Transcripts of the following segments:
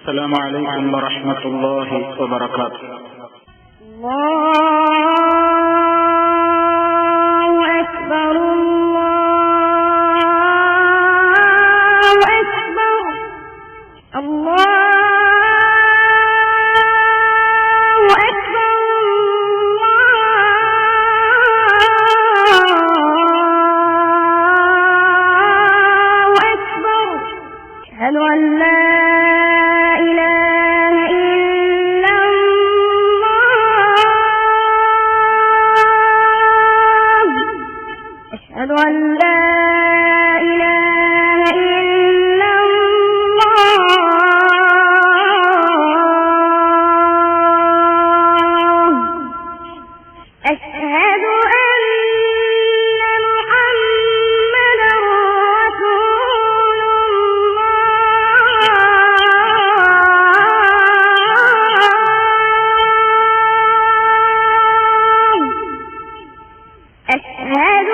السلام عليكم ورحمة الله وبركاته. الله أكبر الله أكبر الله أكبر الله أكبر. أشهد أن لا أشهد أن لا إله إلا الله. أشهد أن محمدا رسول الله. أشهد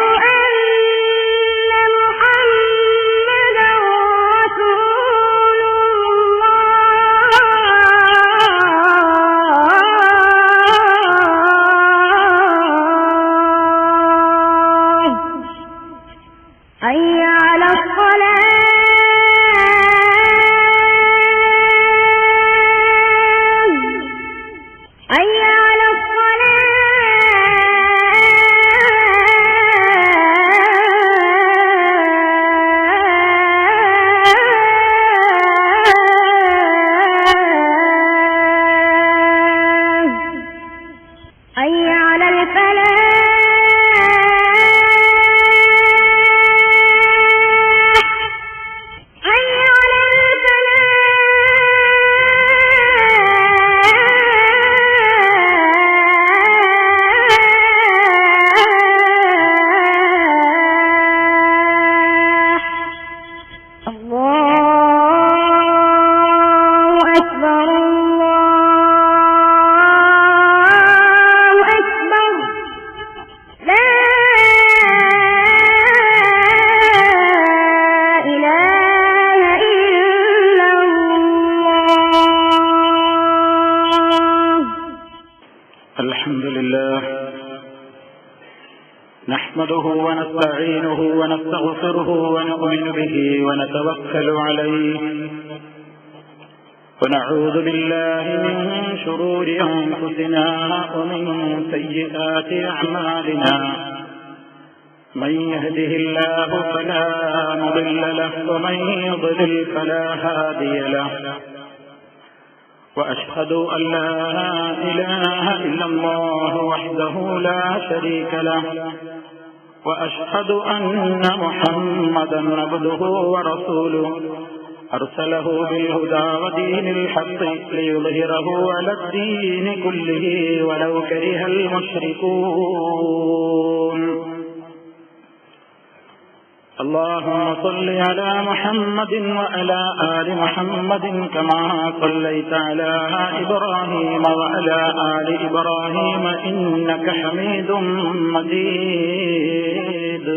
حي على الصلاة حي على الصلاة حي على الفلاح الحمد لله نحمده ونستعينه ونستغفره ونؤمن به ونتوكل عليه ونعوذ بالله من شرور أنفسنا ومن سيئات أعمالنا. من يهده الله فلا مضل له ومن يضلل فلا هادي له. وأشهد أن لا إله إلا الله وحده لا شريك له وأشهد أن محمدا عبده ورسوله أرسله بالهدى ودين الحق ليظهره على الدين كله ولو كره المشركون. اللهم صل على محمد وعلى آل محمد كما صليت على إبراهيم وعلى آل إبراهيم إنك حميد مجيد.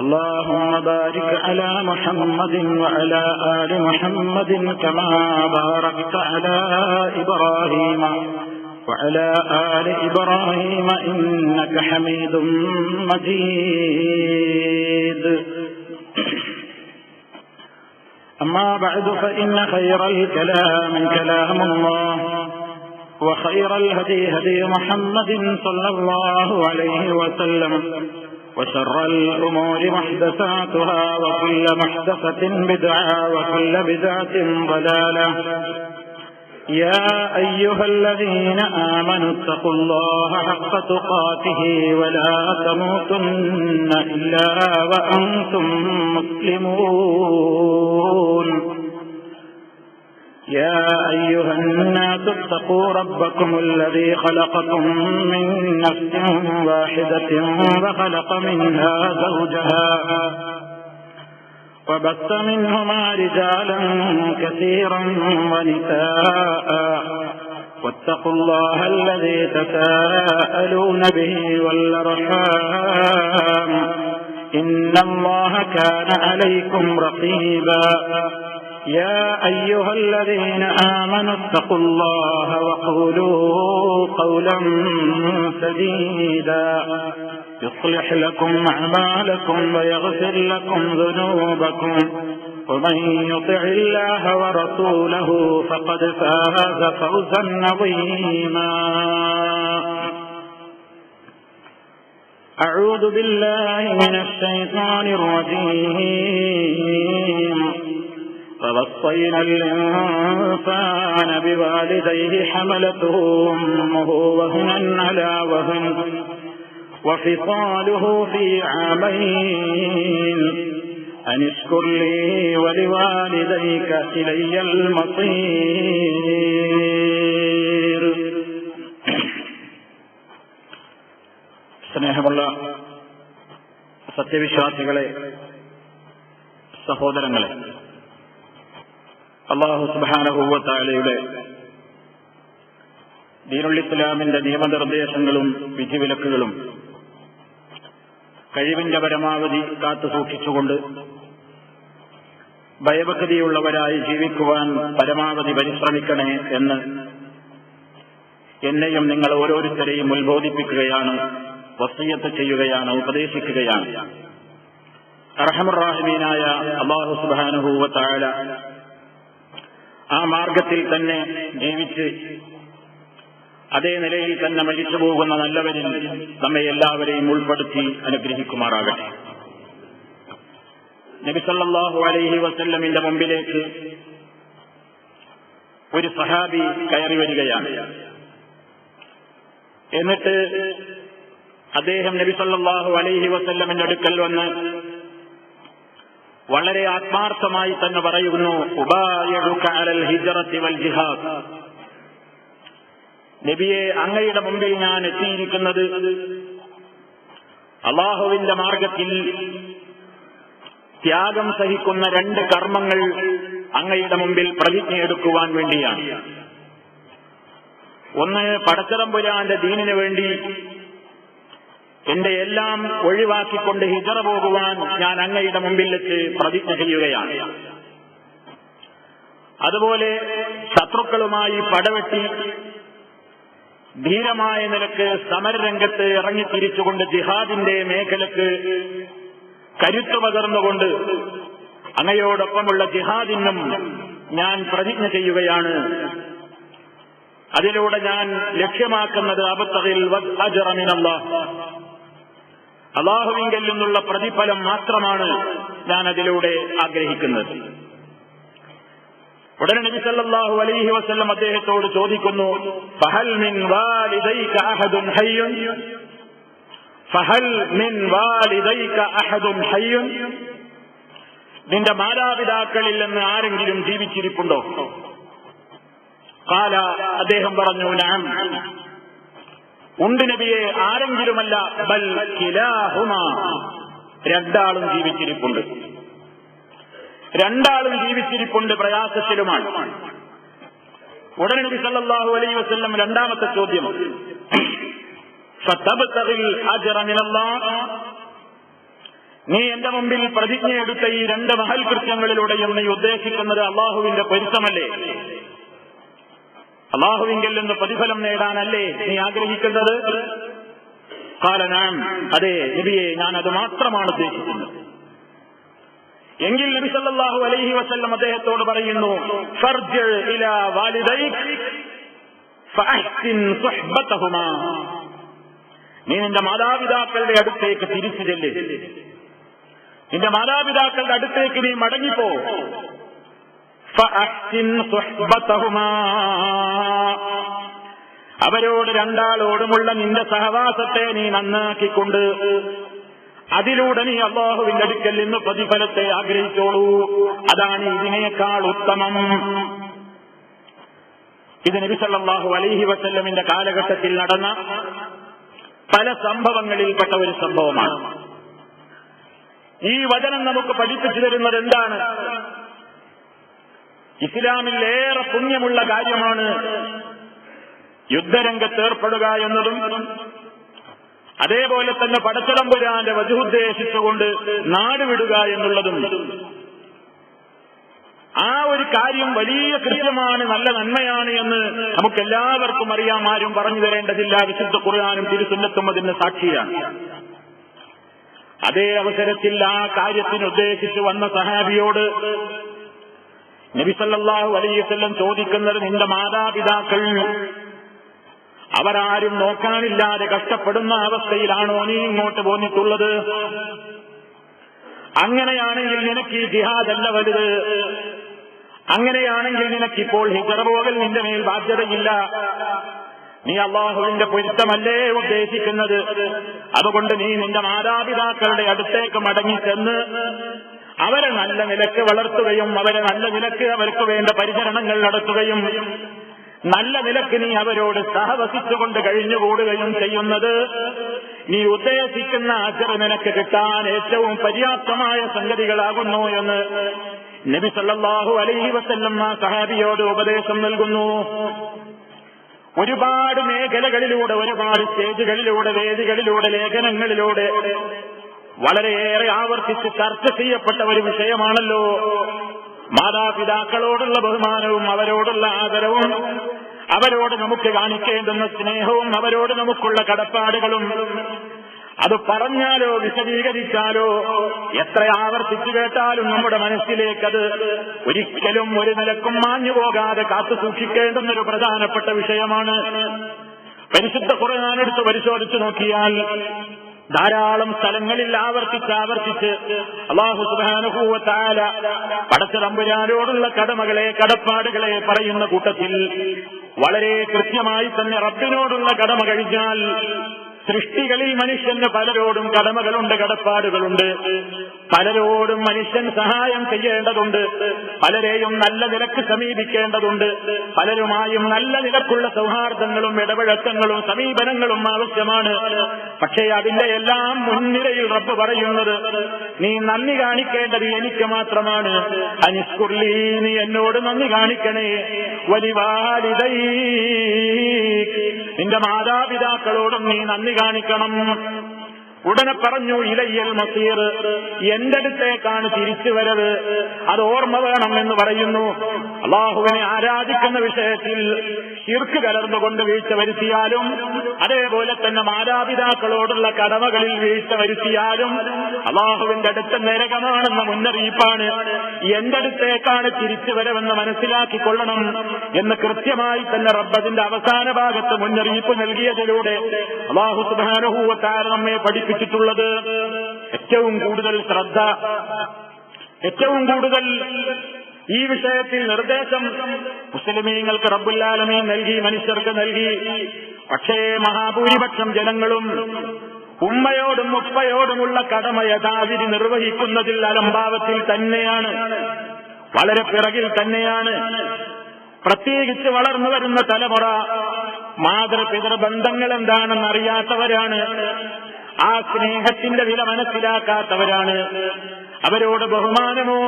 اللهم بارك على محمد وعلى آل محمد كما باركت على إبراهيم وعلى آل إبراهيم إنك حميد مجيد. أما بعد فإن خير الكلام كلام الله وخير الهدي هدي محمد صلى الله عليه وسلم وشر الأمور محدثاتها وكل محدثة بدعة وكل بدعة ضلالة. يا أيها الذين آمنوا اتقوا الله حق تقاته ولا تموتن إلا وأنتم مسلمون. يا أيها الناس اتقوا ربكم الذي خلقكم من نفس واحدة وخلق منها زوجها وبث منهما رجالا كثيرا ونساء واتقوا الله الذي تساءلون به والأرحام إن الله كان عليكم رقيبا. يا أيها الذين آمنوا اتقوا الله وقولوا قولا سديدا يصلح لكم أعمالكم ويغفر لكم ذنوبكم ومن يطع الله ورسوله فقد فاز فوزا عظيما. أعوذ بالله من الشيطان الرجيم. ووصينا الإنسان بوالديه حملته أمه وهنا على وهن وفصاله في عامين أن اشكر لي ولوالديك إلي المصير. സ്നേഹമുള്ള സത്യവിശ്വാസികളെ, സഹോദരങ്ങളെ, അല്ലാഹു സുബ്ഹാനഹു വ തആലയുടെ ദീനുൽ ഇസ്ലാമിന്റെ നിയമനിർദ്ദേശങ്ങളും വിധിവിലക്കുകളും കഴിവിന്റെ പരമാവധി കാത്തുസൂക്ഷിച്ചുകൊണ്ട് ഭയഭക്തിയുള്ളവരായി ജീവിക്കുവാൻ പരമാവധി പരിശ്രമിക്കണേ എന്ന് എന്നെയും നിങ്ങൾ ഓരോരുത്തരെയും ഉത്ബോധിപ്പിക്കുകയാണ്, വസിയ്യത്ത് ചെയ്യുകയാണ്, ഉപദേശിക്കുകയാണ്. അർഹമർ റഹീമീനായ അല്ലാഹു സുബ്ഹാനഹു വ തആല ആ മാർഗത്തിൽ തന്നെ ജീവിച്ച് അതേ നിലയിൽ തന്നെ മരിച്ചു പോകുന്ന നല്ലവരിൽ നമ്മെ എല്ലാവരെയും ഉൾപ്പെടുത്തി അനുഗ്രഹിക്കുമാറാകട്ടെ. നബി സല്ലല്ലാഹു അലൈഹി വസല്ലമിന്റെ മുമ്പിലേക്ക് ഒരു സഹാബി കയറി വരികയാണ്. എന്നിട്ട് അദ്ദേഹം നബി സല്ലല്ലാഹു അലൈഹി വസല്ലമിന്റെ അടുക്കൽ വന്ന് വളരെ ആത്മാർത്ഥമായി തന്നെ പറയുന്നു, ഉബായിഉക അലൽ ഹിജ്റത്തി വൽ ജിഹാദ്. നബിയെ, അങ്ങയുടെ മുമ്പിൽ ഞാൻ എത്തിയിരിക്കുന്നത് അല്ലാഹുവിന്റെ മാർഗത്തിൽ ത്യാഗം സഹിക്കുന്ന 2 കർമ്മങ്ങൾ അങ്ങയുടെ മുമ്പിൽ പ്രതിജ്ഞയെടുക്കുവാൻ വേണ്ടിയാണ്. ഒന്ന്, പടച്ചതമ്പുരാന്റെ ദീനിനു വേണ്ടി എന്റെ എല്ലാം ഒഴിവാക്കിക്കൊണ്ട് ഹിജ്റ പോകുവാൻ ഞാൻ അങ്ങയുടെ മുമ്പിൽ വെച്ച് പ്രതിജ്ഞ ചെയ്യുകയാണ്. അതുപോലെ ശത്രുക്കളുമായി പടവെട്ടി ധീരമായ നിലക്ക് സമരരംഗത്ത് ഇറങ്ങിത്തിരിച്ചുകൊണ്ട് ജിഹാദിന്റെ മേഖലക്ക് കരുത്തു പകർന്നുകൊണ്ട് അങ്ങയോടൊപ്പമുള്ള ജിഹാദിനും ഞാൻ പ്രതിജ്ഞ ചെയ്യുകയാണ്. അതിലൂടെ ഞാൻ ലക്ഷ്യമാക്കുന്നത് അബ്തഗിൽ അജ്റ മിനല്ലാഹ്, അല്ലാഹുവിങ്കൽ നിന്നുള്ള പ്രതിഫലം മാത്രമാണ് ഞാൻ അതിലൂടെ ആഗ്രഹിക്കുന്നത്. ഉടനെ നബി സല്ലല്ലാഹു അലൈഹി വസല്ലം അദ്ദേഹത്തോട് ചോദിക്കുന്നു, ഫഹൽ മിൻ വാലിദൈക അഹദുൻ ഹയ്യുൻ, ഫഹൽ മിൻ വാലിദൈക അഹദുൻ ഹയ്യുൻ, നിന്റെ മാതാപിതാക്കളിൽ നിന്ന് ആരെങ്കിലും ജീവിച്ചിരിപ്പുണ്ടോ? ഖാല, അദ്ദേഹം പറഞ്ഞു, നഅം, ഉണ്ട് നബിയെ, ആരെങ്കിലുമല്ല, ബൽ കിലാഹുമാ, 2 ആളും ജീവിച്ചിരിപ്പുണ്ട്. 2 ആളും ജീവിച്ചിരിപ്പുണ്ട്, പ്രയാസത്തിലുമാണ്. ഉടനെ നബി സല്ലല്ലാഹു അലൈഹി വസല്ലം രണ്ടാമത്തെ ചോദ്യം, ഫതബ്തഗിൽ അജ്റ മിനല്ലാഹ്, നീ എന്റെ മുമ്പിൽ പ്രതിജ്ഞയെടുത്ത ഈ 2 മഹൽ കൃത്യങ്ങളിലൂടെയും നീ ഉദ്ദേശിക്കുന്നത് അള്ളാഹുവിന്റെ പൊരുത്തമല്ലേ? അള്ളാഹുവിങ്കിൽ നിന്ന് പ്രതിഫലം നേടാനല്ലേ നീ ആഗ്രഹിക്കുന്നത്? ഖാല നഅം, അതെ നബിയെ, ഞാൻ അത് മാത്രമാണ് ഉദ്ദേശിക്കുന്നത്. എങ്കിൽ നബി സല്ലല്ലാഹു അലൈഹി വസല്ലം അദ്ദേഹത്തോട് പറയുന്നു, ഫർജ് ഇലാ വാലിദൈക് ഫഅഹ്സിൻ സുഹ്ബതഹുമാ, നീ നിന്റെ മാതാപിതാക്കളുടെ അടുത്തേക്ക് തിരിച്ചു ചെല്ല്, നിന്റെ മാതാപിതാക്കളുടെ അടുത്തേക്ക് നീ മടങ്ങിപ്പോ. ഫഅഹ്സിൻ സുഹ്ബതഹുമാ, അവരോട് 2 ആളോടുമുള്ള നിന്റെ സഹവാസത്തെ നീ നന്നാക്കിക്കൊണ്ട് അതിലൂടെ നീ അല്ലാഹുവിന്റെ അടുക്കൽ നിന്ന് പ്രതിഫലത്തെ ആഗ്രഹിച്ചോളൂ. അതാണ് ഇതിനേക്കാൾ ഉത്തമം. ഇത് നബി സല്ലല്ലാഹു അലൈഹി വസല്ലമിന്റെ കാലഘട്ടത്തിൽ നടന്ന പല സംഭവങ്ങളിൽപ്പെട്ട ഒരു സംഭവമാണ്. ഈ വചനം നമുക്ക് പഠിപ്പിച്ചു തരുന്നത് എന്താണ്? ഇസ്ലാമിൽ ഏറെ പുണ്യമുള്ള കാര്യമാണ് യുദ്ധരംഗത്ത് ഏർപ്പെടുക എന്നതും അതേപോലെ തന്നെ പടച്ചതമ്പുരാന്റെ വജുദ്ദേശിച്ചുകൊണ്ട് നാടുവിടുക എന്നുള്ളതും. ആ ഒരു കാര്യം വലിയ കൃത്യമാണ്, നല്ല നന്മയാണ് എന്ന് നമുക്കെല്ലാവർക്കും അറിയാം. ആരും പറഞ്ഞു തരേണ്ടതില്ല. വിശുദ്ധ ഖുർആനും തിരുസുന്നത്തും അതിന് സാക്ഷിയാണ്. അതേ അവസരത്തിൽ ആ കാര്യത്തിന് ഉദ്ദേശിച്ച് വന്ന സഹാബിയോട് നബി സല്ലല്ലാഹു അലൈഹി വസല്ലം ചോദിക്കുന്നത്, നിന്റെ മാതാപിതാക്കൾ അവരാരും നോക്കാനില്ലാതെ കഷ്ടപ്പെടുന്ന അവസ്ഥയിലാണോ നീ ഇങ്ങോട്ട് പോന്നിട്ടുള്ളത്? അങ്ങനെയാണെങ്കിൽ നിനക്ക് ഈ ജിഹാദല്ല വലുത്. അങ്ങനെയാണെങ്കിൽ നിനക്കിപ്പോൾ ഹിജ്റ പോകൽ നിന്റെ മേൽ ബാധ്യതയില്ല. നീ അള്ളാഹുവിന്റെ പൊരുത്തമല്ലേ ഉദ്ദേശിക്കുന്നത്? അതുകൊണ്ട് നീ നിന്റെ മാതാപിതാക്കളുടെ അടുത്തേക്ക് മടങ്ങിച്ചെന്ന് അവരെ നല്ല നിലക്ക് വളർത്തുകയും അവരെ നല്ല നിലക്ക് അവർക്ക് വേണ്ട പരിചരണങ്ങൾ നടത്തുകയും നല്ല നിലക്ക് നീ അവരോട് സഹവസിച്ചുകൊണ്ട് കഴിഞ്ഞുകൂടുകയും ചെയ്യുന്നത് നീ ഉദ്ദേശിക്കുന്ന അജ്ർ നിനക്ക് കിട്ടാൻ ഏറ്റവും പര്യാപ്തമായ സംഗതികളാകുന്നു എന്ന് നബി സല്ലല്ലാഹു അലൈഹി വസല്ലം ആ സഹാബിയോട് ഉപദേശം നൽകുന്നു. ഒരുപാട് മേഖലകളിലൂടെ, ഒരുപാട് സ്റ്റേജുകളിലൂടെ, വേദികളിലൂടെ, ലേഖനങ്ങളിലൂടെ വളരെയേറെ ആവർത്തിച്ച് ചർച്ച ചെയ്യപ്പെട്ട ഒരു വിഷയമാണല്ലോ മാതാപിതാക്കളോടുള്ള ബഹുമാനവും അവരോടുള്ള ആദരവും അവരോട് നമുക്ക് കാണിക്കേണ്ടുന്ന സ്നേഹവും അവരോട് നമുക്കുള്ള കടപ്പാടുകളും. അത് പറഞ്ഞാലോ വിശദീകരിച്ചാലോ എത്ര ആവർത്തിച്ചു കേട്ടാലും നമ്മുടെ മനസ്സിലേക്കത് ഒരിക്കലും ഒരു നിലക്കും മാഞ്ഞു പോകാതെ കാത്തു സൂക്ഷിക്കേണ്ടുന്നൊരു പ്രധാനപ്പെട്ട വിഷയമാണ്. പരിശുദ്ധ ഖുർആൻ എടുത്ത് പരിശോധിച്ചു നോക്കിയാൽ ധാരാളം സ്ഥലങ്ങളിൽ ആവർത്തിച്ച് അല്ലാഹു സുബ്ഹാനഹു വ തആല പടച്ച തമ്പുരാനോടുള്ള കടപ്പാടുകളെ പറയുന്ന കൂട്ടത്തിൽ വളരെ കൃത്യമായി തന്നെ റബ്ബിനോടുള്ള കടമ കഴിഞ്ഞാൽ സൃഷ്ടികളിൽ മനുഷ്യന് പലരോടും കടമകളുണ്ട്, കടപ്പാടുകളുണ്ട്. പലരോടും മനുഷ്യൻ സഹായം ചെയ്യേണ്ടതുണ്ട്, പലരെയും നല്ല നിലക്ക് സമീപിക്കേണ്ടതുണ്ട്, പലരുമായും നല്ല നിലക്കുള്ള സൗഹാർദ്ദങ്ങളും ഇടപഴക്കങ്ങളും സമീപനങ്ങളും ആവശ്യമാണ്. പക്ഷേ അതിന്റെ എല്ലാം മുൻനിരയിൽ റബ്ബ് പറയുന്നത്, നീ നന്ദി കാണിക്കേണ്ടത് എനിക്ക് മാത്രമാണ്. അനിഷ്കുർലീ, നീ എന്നോട് നന്ദി കാണിക്കണേ. വലിവാലിദൈ, നിന്റെ മാതാപിതാക്കളോടും നീ നന്ദി കാണിക്കണം. ഉടനെ പറഞ്ഞു, ഇലയ്യൽ മസീർ, എന്റെ അടുത്തേക്കാണ് തിരിച്ചുവരവ്, അത് ഓർമ്മ വേണം എന്ന് പറയുന്നു. അള്ളാഹുവിനെ ആരാധിക്കുന്ന വിഷയത്തിൽ ശിർക്ക് കലർന്നുകൊണ്ട് വീഴ്ച വരുത്തിയാലും, അതേപോലെ തന്നെ മാതാപിതാക്കളോടുള്ള കടമകളിൽ വീഴ്ച വരുത്തിയാലും അള്ളാഹുവിന്റെ അടുത്ത നരകമാണെന്ന മുന്നറിയിപ്പാണ്. എന്റെ അടുത്തേക്കാണ് തിരിച്ചുവരവെന്ന് മനസ്സിലാക്കിക്കൊള്ളണം എന്ന് കൃത്യമായി തന്നെ റബ്ബിന്റെ അവസാന ഭാഗത്ത് മുന്നറിയിപ്പ് നൽകിയതിലൂടെ അല്ലാഹു സുബ്ഹാനഹു വ തആല നമ്മെ പഠിപ്പിച്ചിട്ടുള്ളത്. ഏറ്റവും കൂടുതൽ ശ്രദ്ധ, ഏറ്റവും കൂടുതൽ ഈ വിഷയത്തിൽ നിർദ്ദേശം മുസ്ലിമീങ്ങൾക്ക് റബ്ബുൽ ആലമീൻ നൽകി, മനുഷ്യർക്ക് നൽകി. പക്ഷേ മഹാഭൂരിപക്ഷം ജനങ്ങളും ഉമ്മയോടും ഉപ്പയോടുമുള്ള കടമ യഥാവിധി നിർവഹിക്കുന്നതിൽ അലംഭാവത്തിൽ തന്നെയാണ്, വളരെ പിറകിൽ തന്നെയാണ്. പ്രത്യേകിച്ച് വളർന്നു വരുന്ന തലമുറ മാതൃപിതൃ ബന്ധങ്ങൾ എന്താണെന്ന് അറിയാത്തവരാണ്. ആ സ്നേഹത്തിന്റെ വില മനസ്സിലാക്കാത്തവരാണ്. അവരോട് ബഹുമാനമോ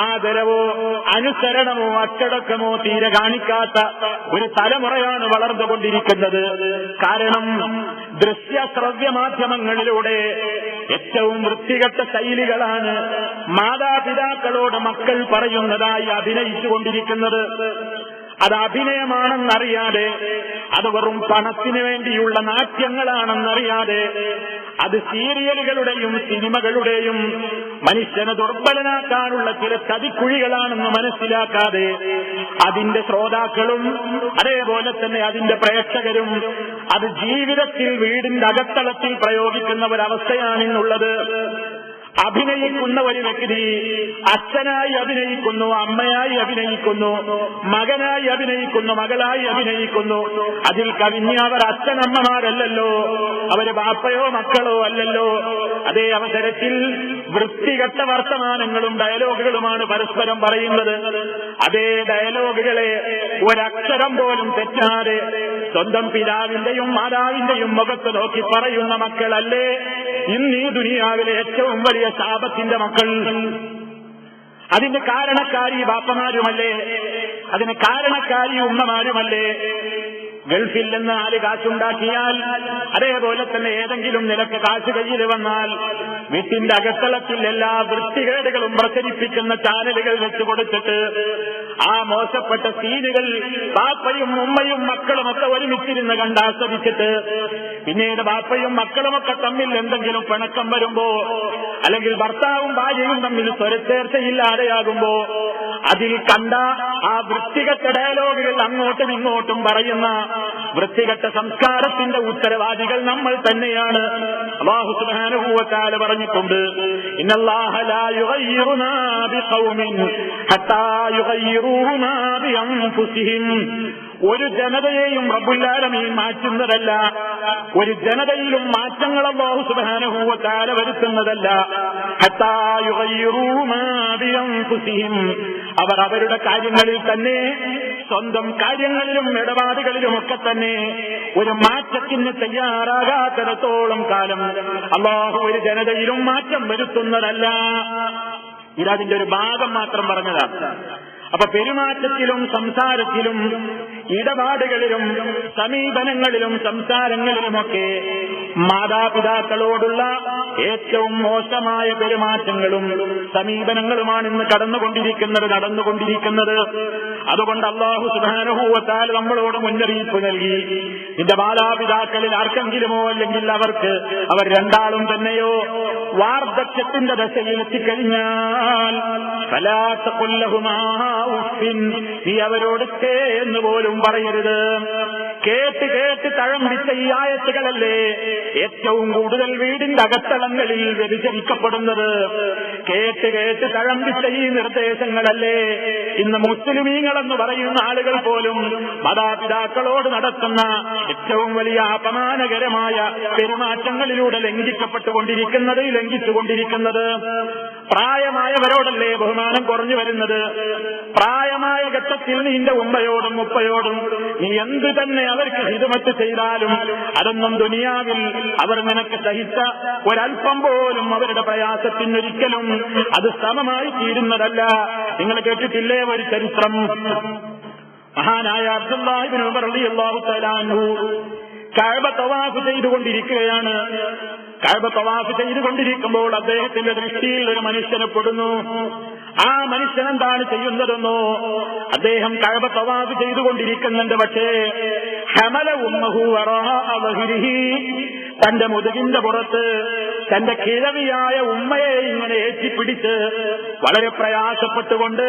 ആദരവോ അനുസരണമോ അച്ചടക്കമോ തീരെ കാണിക്കാത്ത ഒരു തലമുറയാണ് വളർന്നുകൊണ്ടിരിക്കുന്നത്. കാരണം ദൃശ്യശ്രവ്യ മാധ്യമങ്ങളിലൂടെ ഏറ്റവും വൃത്തികെട്ട ശൈലികളാണ് മാതാപിതാക്കളോട് മക്കൾ പറയുന്നതായി അഭിനയിച്ചുകൊണ്ടിരിക്കുന്നത്. അത് അഭിനയമാണെന്നറിയാതെ, അത് വെറും പണത്തിന് വേണ്ടിയുള്ള നാട്യങ്ങളാണെന്നറിയാതെ, അത് സീരിയലുകളുടെയും സിനിമകളുടെയും മനുഷ്യനെ ദുർബലനാക്കാനുള്ള ചില ചതിക്കുഴികളാണെന്ന് മനസ്സിലാക്കാതെ അതിന്റെ ശ്രോതാക്കളും അതേപോലെ തന്നെ അതിന്റെ പ്രേക്ഷകരും അത് ജീവിതത്തിൽ വീടിന്റെ അകത്തളത്തിൽ പ്രയോഗിക്കുന്ന ഒരവസ്ഥയാണിന്നുള്ളത്. അഭിനയിക്കുന്ന ഒരു വ്യക്തി അച്ഛനായി അഭിനയിക്കുന്നു, അമ്മയായി അഭിനയിക്കുന്നു, മകനായി അഭിനയിക്കുന്നു, മകളായി അഭിനയിക്കുന്നു. അതിൽ കവിഞ്ഞ് അവർ അച്ഛനമ്മമാരല്ലല്ലോ, അവര് ബാപ്പയോ മക്കളോ അല്ലല്ലോ. അതേ അവസരത്തിൽ വൃത്തികെട്ട വർത്തമാനങ്ങളും ഡയലോഗുകളുമാണ് പരസ്പരം പറയുന്നത്. അതേ ഡയലോഗുകളെ ഒരക്ഷരം പോലും തെറ്റാതെ സ്വന്തം പിതാവിന്റെയും മാതാവിന്റെയും മുഖത്ത് നോക്കി പറയുന്ന മക്കളല്ലേ ഇന്നീ ദുനിയാവിലെ ഏറ്റവും വലിയ ശാപത്തിന്റെ മക്കൾ. അതിന് കാരണക്കാരി ബാപ്പമാരുമല്ലേ, അതിന് കാരണക്കാരി ഉമ്മമാരുമല്ലേ. ഗൾഫിൽ നിന്ന് 4 കാശുണ്ടാക്കിയാൽ, അതേപോലെ തന്നെ ഏതെങ്കിലും നിലക്ക് കാശ് കയ്യിൽ വന്നാൽ വീട്ടിന്റെ അകത്തളത്തിൽ എല്ലാ വൃത്തികേടുകളും പ്രചരിപ്പിക്കുന്ന ചാനലുകൾ വെച്ചു കൊടുത്തിട്ട് ആ മോശപ്പെട്ട സീനുകൾ ബാപ്പയും ഉമ്മയും മക്കളുമൊക്കെ ഒരുമിച്ചിരുന്ന് കണ്ടാസ്വദിച്ചിട്ട് പിന്നീട് ബാപ്പയും മക്കളുമൊക്കെ തമ്മിൽ എന്തെങ്കിലും പിണക്കം വരുമ്പോ, അല്ലെങ്കിൽ ഭർത്താവും ഭാര്യയും തമ്മിൽ സ്വരച്ചേർച്ചയില്ലാതെയാകുമ്പോ അതിൽ കണ്ട ആ വൃത്തികെട്ട ഡയലോഗുകൾ അങ്ങോട്ടും ഇങ്ങോട്ടും പറയുന്ന വൃത്തികെട്ട സംസ്കാരത്തിന്റെ ഉത്തരവാദികൾ നമ്മൾ തന്നെയാണ്. അല്ലാഹു സുബ്ഹാനഹു വ തആല പറഞ്ഞിട്ടുണ്ട്, ഇന്നല്ലാഹ ലാ യുഗയ്യിറു മാ ബിഖൗമിൻ ഹത്താ യുഗയ്യിറൂ മാ ബിഅൻഫുസിഹിം. ഒരു ജനതയെയും റബ്ബുൽ ആലമീൻ മാറ്റുന്നതല്ല, ഒരു ജനതയിലും മാറ്റങ്ങൾ അല്ലാഹു സുബ്ഹാനഹു വ തആല വരുത്തുന്നതല്ല. ഹത്താ യുഗയ്യിറൂ മാ ബിഅൻഫുസിഹിം. അവർ അവരുടെ കാര്യങ്ങളിൽ തന്നെ, സ്വന്തം കാര്യങ്ങളിലും ഇടപാടുകളിലുമൊക്കെ തന്നെ ഒരു മാറ്റത്തിന് തയ്യാറാകാത്തിടത്തോളം കാലം അല്ലാഹു ഒരു ജനതയിലും മാറ്റം വരുത്തുന്നതല്ല. ഇതതിന്റെ ഒരു ഭാഗം മാത്രം പറഞ്ഞതാണ്. അപ്പൊ പെരുമാറ്റത്തിലും സംസാരത്തിലും ഇടപാടുകളിലും സമീപനങ്ങളിലും സംസാരങ്ങളിലുമൊക്കെ മാതാപിതാക്കളോടുള്ള ഏറ്റവും മോശമായ പെരുമാറ്റങ്ങളും സമീപനങ്ങളുമാണ് ഇന്ന് നടന്നുകൊണ്ടിരിക്കുന്നത്. അതുകൊണ്ട് അല്ലാഹു സുബ്ഹാനഹു വ തആല നമ്മളോട് മുന്നറിയിപ്പ് നൽകി, നിന്റെ മാതാപിതാക്കളിൽ ആർക്കെങ്കിലുമോ അല്ലെങ്കിൽ അവർ രണ്ടാളും തന്നെയോ വാർദ്ധക്യത്തിന്റെ ദശയിൽ എത്തിക്കഴിഞ്ഞാൽ ഫലാ തഖുൽ ലഹുമാ ഉഫ്ഫിൻ, നീ അവരോട് എന്ന് പോലും പറയരുത്. കേട്ട് തഴമ്പിച്ച ഈ ആയത്തുകളല്ലേ ഏറ്റവും കൂടുതൽ വീടിന്റെ അകത്തളങ്ങളിൽ വ്യഭിചരിക്കപ്പെടുന്നത്. കേട്ട് തഴമ്പിച്ച ഈ നിർദ്ദേശങ്ങളല്ലേ ഇന്ന് മുസ്ലിമീങ്ങളെന്ന് പറയുന്ന ആളുകൾ പോലും മാതാപിതാക്കളോട് നടത്തുന്ന ഏറ്റവും വലിയ അപമാനകരമായ പെരുമാറ്റങ്ങളിലൂടെ ലംഘിച്ചുകൊണ്ടിരിക്കുന്നത്. പ്രായമായവരോടല്ലേ ബഹുമാനം കുറഞ്ഞു വരുന്നത്. പ്രായമായ ഘട്ടത്തിൽ നിന്റെ ഉമ്മയോടും ഉപ്പയോടും നീ എന്തു തന്നെ അവർക്ക് ഹിദ്മത്ത് ചെയ്താലും അതൊന്നും ദുനിയാവിൽ അവർ നിനക്ക് സഹിച്ച ഒരൽപ്പം പോലും അവരുടെ പ്രയാസത്തിനൊരിക്കലും അത് സമമായി തീരുന്നതല്ല. നിങ്ങൾ കേട്ടിട്ടില്ലേ ഒരു ചരിത്രം? മഹാനായ അബ്ദുല്ലാഹി ഇബ്നു ഉമർ റളിയല്ലാഹു തആല അൻഹു കഅബ തവാഫ് ചെയ്തുകൊണ്ടിരിക്കുകയാണ്. കഅബ തവാഫ് ചെയ്തുകൊണ്ടിരിക്കുമ്പോൾ അദ്ദേഹത്തിന്റെ ദൃഷ്ടിയിൽ ഒരു മനുഷ്യനെ പെടുന്നു. ആ മനുഷ്യൻ എന്താണ് ചെയ്യുന്നതെന്നോ, അദ്ദേഹം കഅബ തവാഫ് ചെയ്തുകൊണ്ടിരിക്കുന്നുണ്ട്. പക്ഷേ ഹമല ഉമ്മഹു വറാഅ വഹ്രിഹി, തന്റെ മുതുകിന്റെ പുറത്ത് തന്റെ കിഴവിയായ ഉമ്മയെ ഇങ്ങനെ ഏറ്റിപ്പിടിച്ച് വളരെ പ്രയാസപ്പെട്ടുകൊണ്ട്,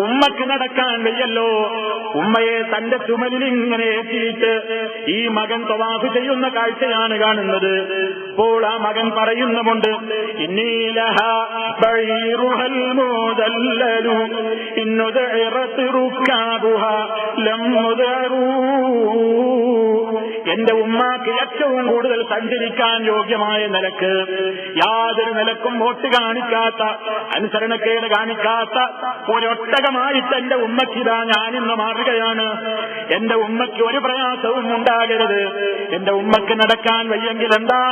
ഉമ്മക്ക് നടക്കാൻ വയ്യല്ലോ, ഉമ്മയെ തന്റെ ചുമലിൽ ഇങ്ങനെ ഏറ്റിയിട്ട് ഈ മകൻ തവാഫ് ചെയ്യുന്ന കാഴ്ചയാണ് കാണുന്നത്. അപ്പോൾ ആ മകൻ പറയുന്നുമുണ്ട്, ഇന്നീലഹ ബഈറുഹൽ മുദല്ലലു ഇന്നുദഇറത് റുക്കാബുഹ ലം മുദറൂ. എന്റെ ഉമ്മാക്ക് ഏറ്റവും കൂടുതൽ സഞ്ചരിക്കാൻ യോഗ്യമായ നിലക്ക്, യാതൊരു നിലക്കും വോട്ട് കാണിക്കാത്ത, അനുസരണക്കേട് കാണിക്കാത്ത ഒരൊട്ടകമായിട്ട് എന്റെ ഉമ്മക്കിതാ ഞാനിന്ന് മാറുകയാണ്. എന്റെ ഉമ്മയ്ക്ക് ഒരു പ്രയാസവും ഉണ്ടാകരുത്. എന്റെ ഉമ്മക്ക് നടക്കാൻ വയ്യെങ്കിൽ എന്താ,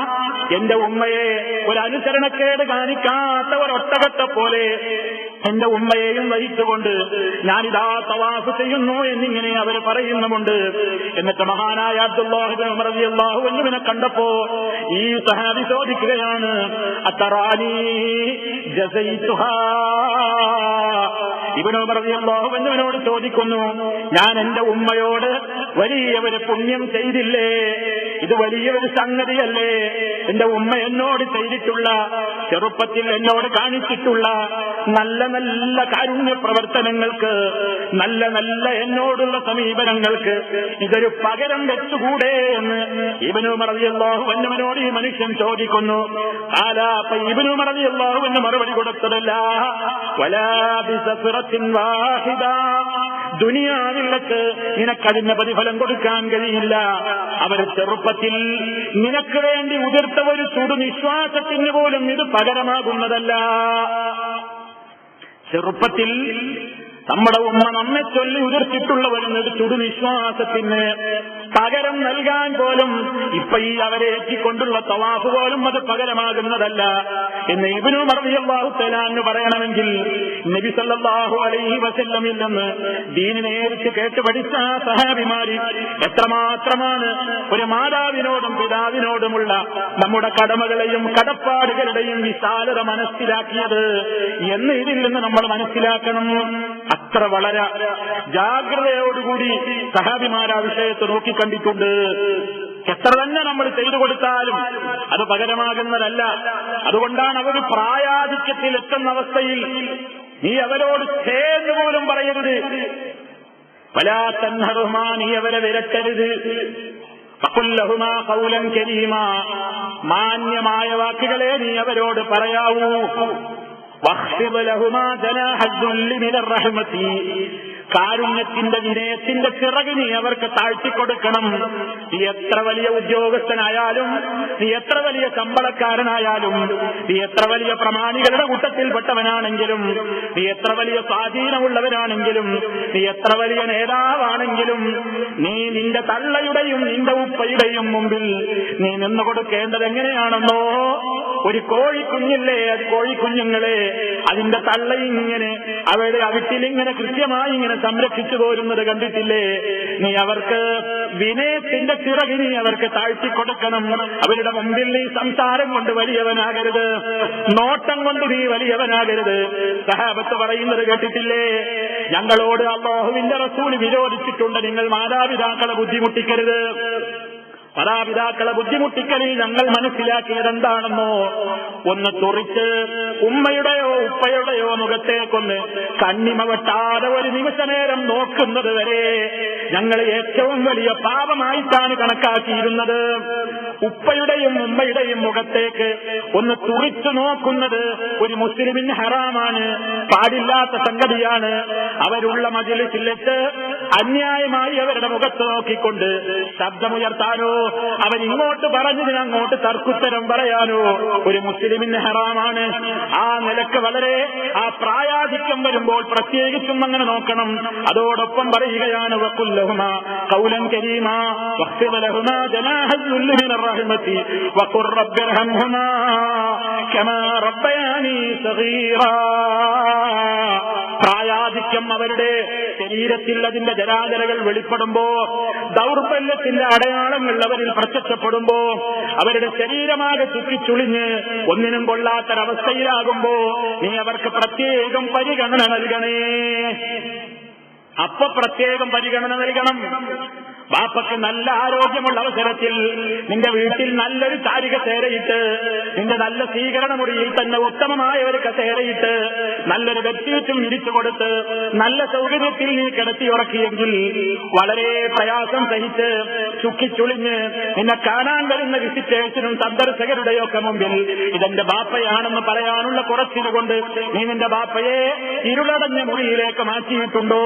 എന്റെ ഉമ്മയെ ഒരു അനുസരണക്കേട് കാണിക്കാത്ത ഒരൊട്ടകത്തെ പോലെ എന്റെ ഉമ്മയെയും വഹിച്ചുകൊണ്ട് ഞാനിതാ തവാഫ് ചെയ്യുന്നു എന്നിങ്ങനെ അവർ പറയുന്നുമുണ്ട്. എന്നിട്ട് മഹാനായ അബ്ദുല്ലാഹി ഇബ്നു ഉമർ റളിയല്ലാഹു അൻഹുവിനെ കണ്ടപ്പോ ഈ സഹാബി ചോദിക്കുകയാണ്, അത്തറാനി ജസൈതുഹാ. ഇബ്നു ഉമർ റളിയല്ലാഹു അൻഹുവിനോട് ചോദിക്കുന്നു, ഞാൻ എന്റെ ഉമ്മയോട് വലിയ ഒരു പുണ്യം ചെയ്തില്ലേ? ഇത് വലിയൊരു സംഗതിയല്ലേ? എന്റെ ഉമ്മ എന്നോട് ചെയ്തിട്ടുള്ള, ചെറുപ്പത്തിൽ എന്നോട് കാണിച്ചിട്ടുള്ള നല്ല നല്ല കാരുണ്യ പ്രവർത്തനങ്ങൾക്ക്, നല്ല നല്ല എന്നോടുള്ള സമീപനങ്ങൾക്ക് ഇതൊരു പകരം വെച്ചുകൂടെ എന്ന് ഇബ്നു ഉമർ റളിയല്ലാഹു അൻഹുവിനോട് ഈ മനുഷ്യൻ ചോദിക്കുന്നു. ഇബ്നു ഉമർ റളിയല്ലാഹു അൻഹു മറുപടി കൊടുത്തതല്ല, വലാ ബിസഫറത്തിൻ വാഹിദ, ദുനിയാവിൽ വെച്ച് നിനക്കതിന് പ്രതിഫലം കൊടുക്കാൻ കഴിയില്ല. അവർ ചെറുപ്പത്തിൽ നിനക്ക് വേണ്ടി ഉതിർത്ത ഒരു ചുടു നിശ്വാസത്തിന് പോലും ഇത് പകരമാകുന്നതല്ല. ചെറുപ്പത്തിൽ നമ്മുടെ ഉമ്മ നമ്മെ ചൊല്ലി ഉതിർത്തിട്ടുള്ള ഒരു ചുടുനിശ്വാസത്തിന് പകരം നൽകാൻ പോലും ഇപ്പൊ ഈ അവരെ ഏറ്റിക്കൊണ്ടുള്ള തവാഫ് പോലും അത് പകരമാകുന്നതല്ല എന്ന് ഇബ്നു ഉമർ റളിയല്ലാഹു തആല അൻഹു പറയണമെങ്കിൽ നബി സല്ലല്ലാഹു അലൈഹി വസല്ലമിൽ നിന്ന് ദീനിനെ നേരിട്ട് കേട്ട് പഠിച്ച സഹാബിമാരി എത്രമാത്രമാണ് ഒരു മാതാവിനോടും പിതാവിനോടുമുള്ള നമ്മുടെ കടമകളെയും കടപ്പാടുകളുടെയും വിശാലത മനസ്സിലാക്കിയത് എന്ന് ഇതിൽ നിന്ന് നമ്മൾ മനസ്സിലാക്കണം. അത്ര വളരെ ജാഗ്രതയോടുകൂടി സഹാബിമാർ ആ വിഷയത്തെ നോക്കിക്കണ്ടിട്ടുണ്ട്. എത്ര തന്നെ നമ്മൾ ചെയ്തു കൊടുത്താലും അത് പകരമാകുന്നതല്ല. അതുകൊണ്ടാണ് അവർ പ്രായാധിക്യത്തിൽ എത്തുന്ന അവസ്ഥയിൽ നീ അവരോട് ചേർന്ന് പോലും പറയരുത്, വലാ തൻഹറുമാ, നീ അവരെ വിരട്ടരുത്, ഫഖുൽ ലഹുമാ ഖൗലൻ കരീമാ, മാന്യമായ വാക്കുകളെ നീ അവരോട് പറയാവൂ. വഖ്ഫിദ് ലഹുമാ ജനാഹ ദുല്ലി മിനർ റഹ്മതി, കാരുണ്യത്തിന്റെ വിനയത്തിന്റെ ചിറക് നീ അവർക്ക് താഴ്ത്തിക്കൊടുക്കണം. നീ എത്ര വലിയ ഉദ്യോഗസ്ഥനായാലും, നീ എത്ര വലിയ ശമ്പളക്കാരനായാലും, നീ എത്ര വലിയ പ്രമാണികളുടെ കൂട്ടത്തിൽപ്പെട്ടവനാണെങ്കിലും, നീ എത്ര വലിയ സ്വാധീനമുള്ളവരാണെങ്കിലും, നീ എത്ര വലിയ നേതാവാണെങ്കിലും, നീ നിന്റെ തള്ളയുടെയും നിന്റെ ഉപ്പയുടെയും മുമ്പിൽ നീ നിന്നു കൊടുക്കേണ്ടത് എങ്ങനെയാണെന്നോ, ഒരു കോഴിക്കുഞ്ഞില്ലേ, അത് കോഴിക്കുഞ്ഞുങ്ങളെ അതിന്റെ തള്ളയിങ്ങനെ അവരുടെ അവിട്ടിലിങ്ങനെ കൃത്യമായി ഇങ്ങനെ സംരക്ഷിച്ചു പോരുന്നത് കണ്ടിട്ടില്ലേ? നീ അവർക്ക് വിനയത്തിന്റെ ചിറകി നീ അവർക്ക് താഴ്ത്തിക്കൊടുക്കണം. അവരുടെ മുമ്പിൽ നീ സംസാരം കൊണ്ട് വലിയവനാകരുത്, നോട്ടം കൊണ്ട് നീ വലിയവനാകരുത്. സഹാബത്ത് പറയുന്നത് കേട്ടിട്ടില്ലേ? ഞങ്ങളോട് അല്ലാഹുവിന്റെ റസൂൽ വിരോധിച്ചിട്ടുണ്ട്, നിങ്ങൾ മാതാപിതാക്കളെ ബുദ്ധിമുട്ടിക്കരുത്. മാതാപിതാക്കളെ ബുദ്ധിമുട്ടിക്കലിൽ ഞങ്ങൾ മനസ്സിലാക്കിയത് എന്താണെന്നോ, ഒന്ന് തുറിച്ച് ഉമ്മയുടെയോ ഉപ്പയുടെയോ മുഖത്തേക്കൊന്ന് കണ്ണിമ വെട്ടാതെ ഒരു നിമിഷനേരം നോക്കുന്നത് വരെ ഞങ്ങൾ ഏറ്റവും വലിയ പാപമായിട്ടാണ് കണക്കാക്കിയിരുന്നത്. ഉപ്പയുടെയും ഉമ്മയുടെയും മുഖത്തേക്ക് ഒന്ന് തുറിച്ചു നോക്കുന്നത് ഒരു മുസ്ലിമിന് ഹറാമാണ്, പാടില്ലാത്ത സംഗതിയാണ്. അവരുള്ള മജ്‌ലിസിൽ വെച്ച് അന്യായമായി അവരുടെ മുഖത്ത് നോക്കിക്കൊണ്ട് ശബ്ദമുയർത്താനോ അവരിങ്ങോട്ട് പറഞ്ഞതിന് അങ്ങോട്ട് തർക്കുത്തരം പറയാനോ ഒരു മുസ്ലിമിന് ഹറാമാണ്. ആ നിലക്ക് വളരെ ആ പ്രായാധിക്യം വരുമ്പോൾ പ്രത്യേകിച്ചും അങ്ങനെ നോക്കണം. അതോടൊപ്പം പറയുകയാണ് വഖുൽ ലഹുമാ ഖൗലൻ കരീമാ വഖ്ഫിദ് ലഹുമാ ജനാഹ ദുല്ലി മിനർ റഹ്മതി വഖുർ റബ്ബിർഹംഹുമാ കമാ റബ്ബയാനി സഗീറാ. പ്രായാധിക്യം അവരുടെ ശരീരത്തിൽ അതിന്റെ ജരാജരകൾ വെളിപ്പെടുമ്പോ, ദൗർബല്യത്തിന്റെ അടയാളങ്ങൾ അവരിൽ പ്രത്യക്ഷപ്പെടുമ്പോ, അവരുടെ ശരീരമാകെ ചുറ്റിച്ചുളിഞ്ഞ് ഒന്നിനും കൊള്ളാത്തൊരവസ്ഥയിലാകുമ്പോ നീ അവർക്ക് പ്രത്യേകം പരിഗണന നൽകണേ. അപ്പൊ പ്രത്യേകം പരിഗണന നൽകണം. ബാപ്പയ്ക്ക് നല്ല ആരോഗ്യമുള്ള അവസരത്തിൽ നിന്റെ വീട്ടിൽ നല്ലൊരു ചാരിക തേരയിട്ട്, നിന്റെ നല്ല സ്വീകരണ മുറിയിൽ തന്നെ ഉത്തമമായ ഒരു കസേരയിട്ട്, നല്ലൊരു ബെഡ്ഷീറ്റും വിരിച്ചു കൊടുത്ത് നല്ല സൗകര്യത്തിൽ നീ കിടത്തി ഉറക്കിയെങ്കിൽ വളരെ പ്രയാസം സഹിച്ച് ചുക്കിച്ചുളിഞ്ഞ് നിന്നെ കാണാൻ വരുന്ന വിസിറ്റേഴ്സിനും സന്ദർശകരുടെയൊക്കെ മുമ്പിൽ ഇതെന്റെ ബാപ്പയാണെന്ന് പറയാനുള്ള കുറച്ചിലുകൊണ്ട് നീ നിന്റെ ബാപ്പയെ ഇരുളടഞ്ഞ മുറിയിലേക്ക് മാറ്റിയിട്ടുണ്ടോ?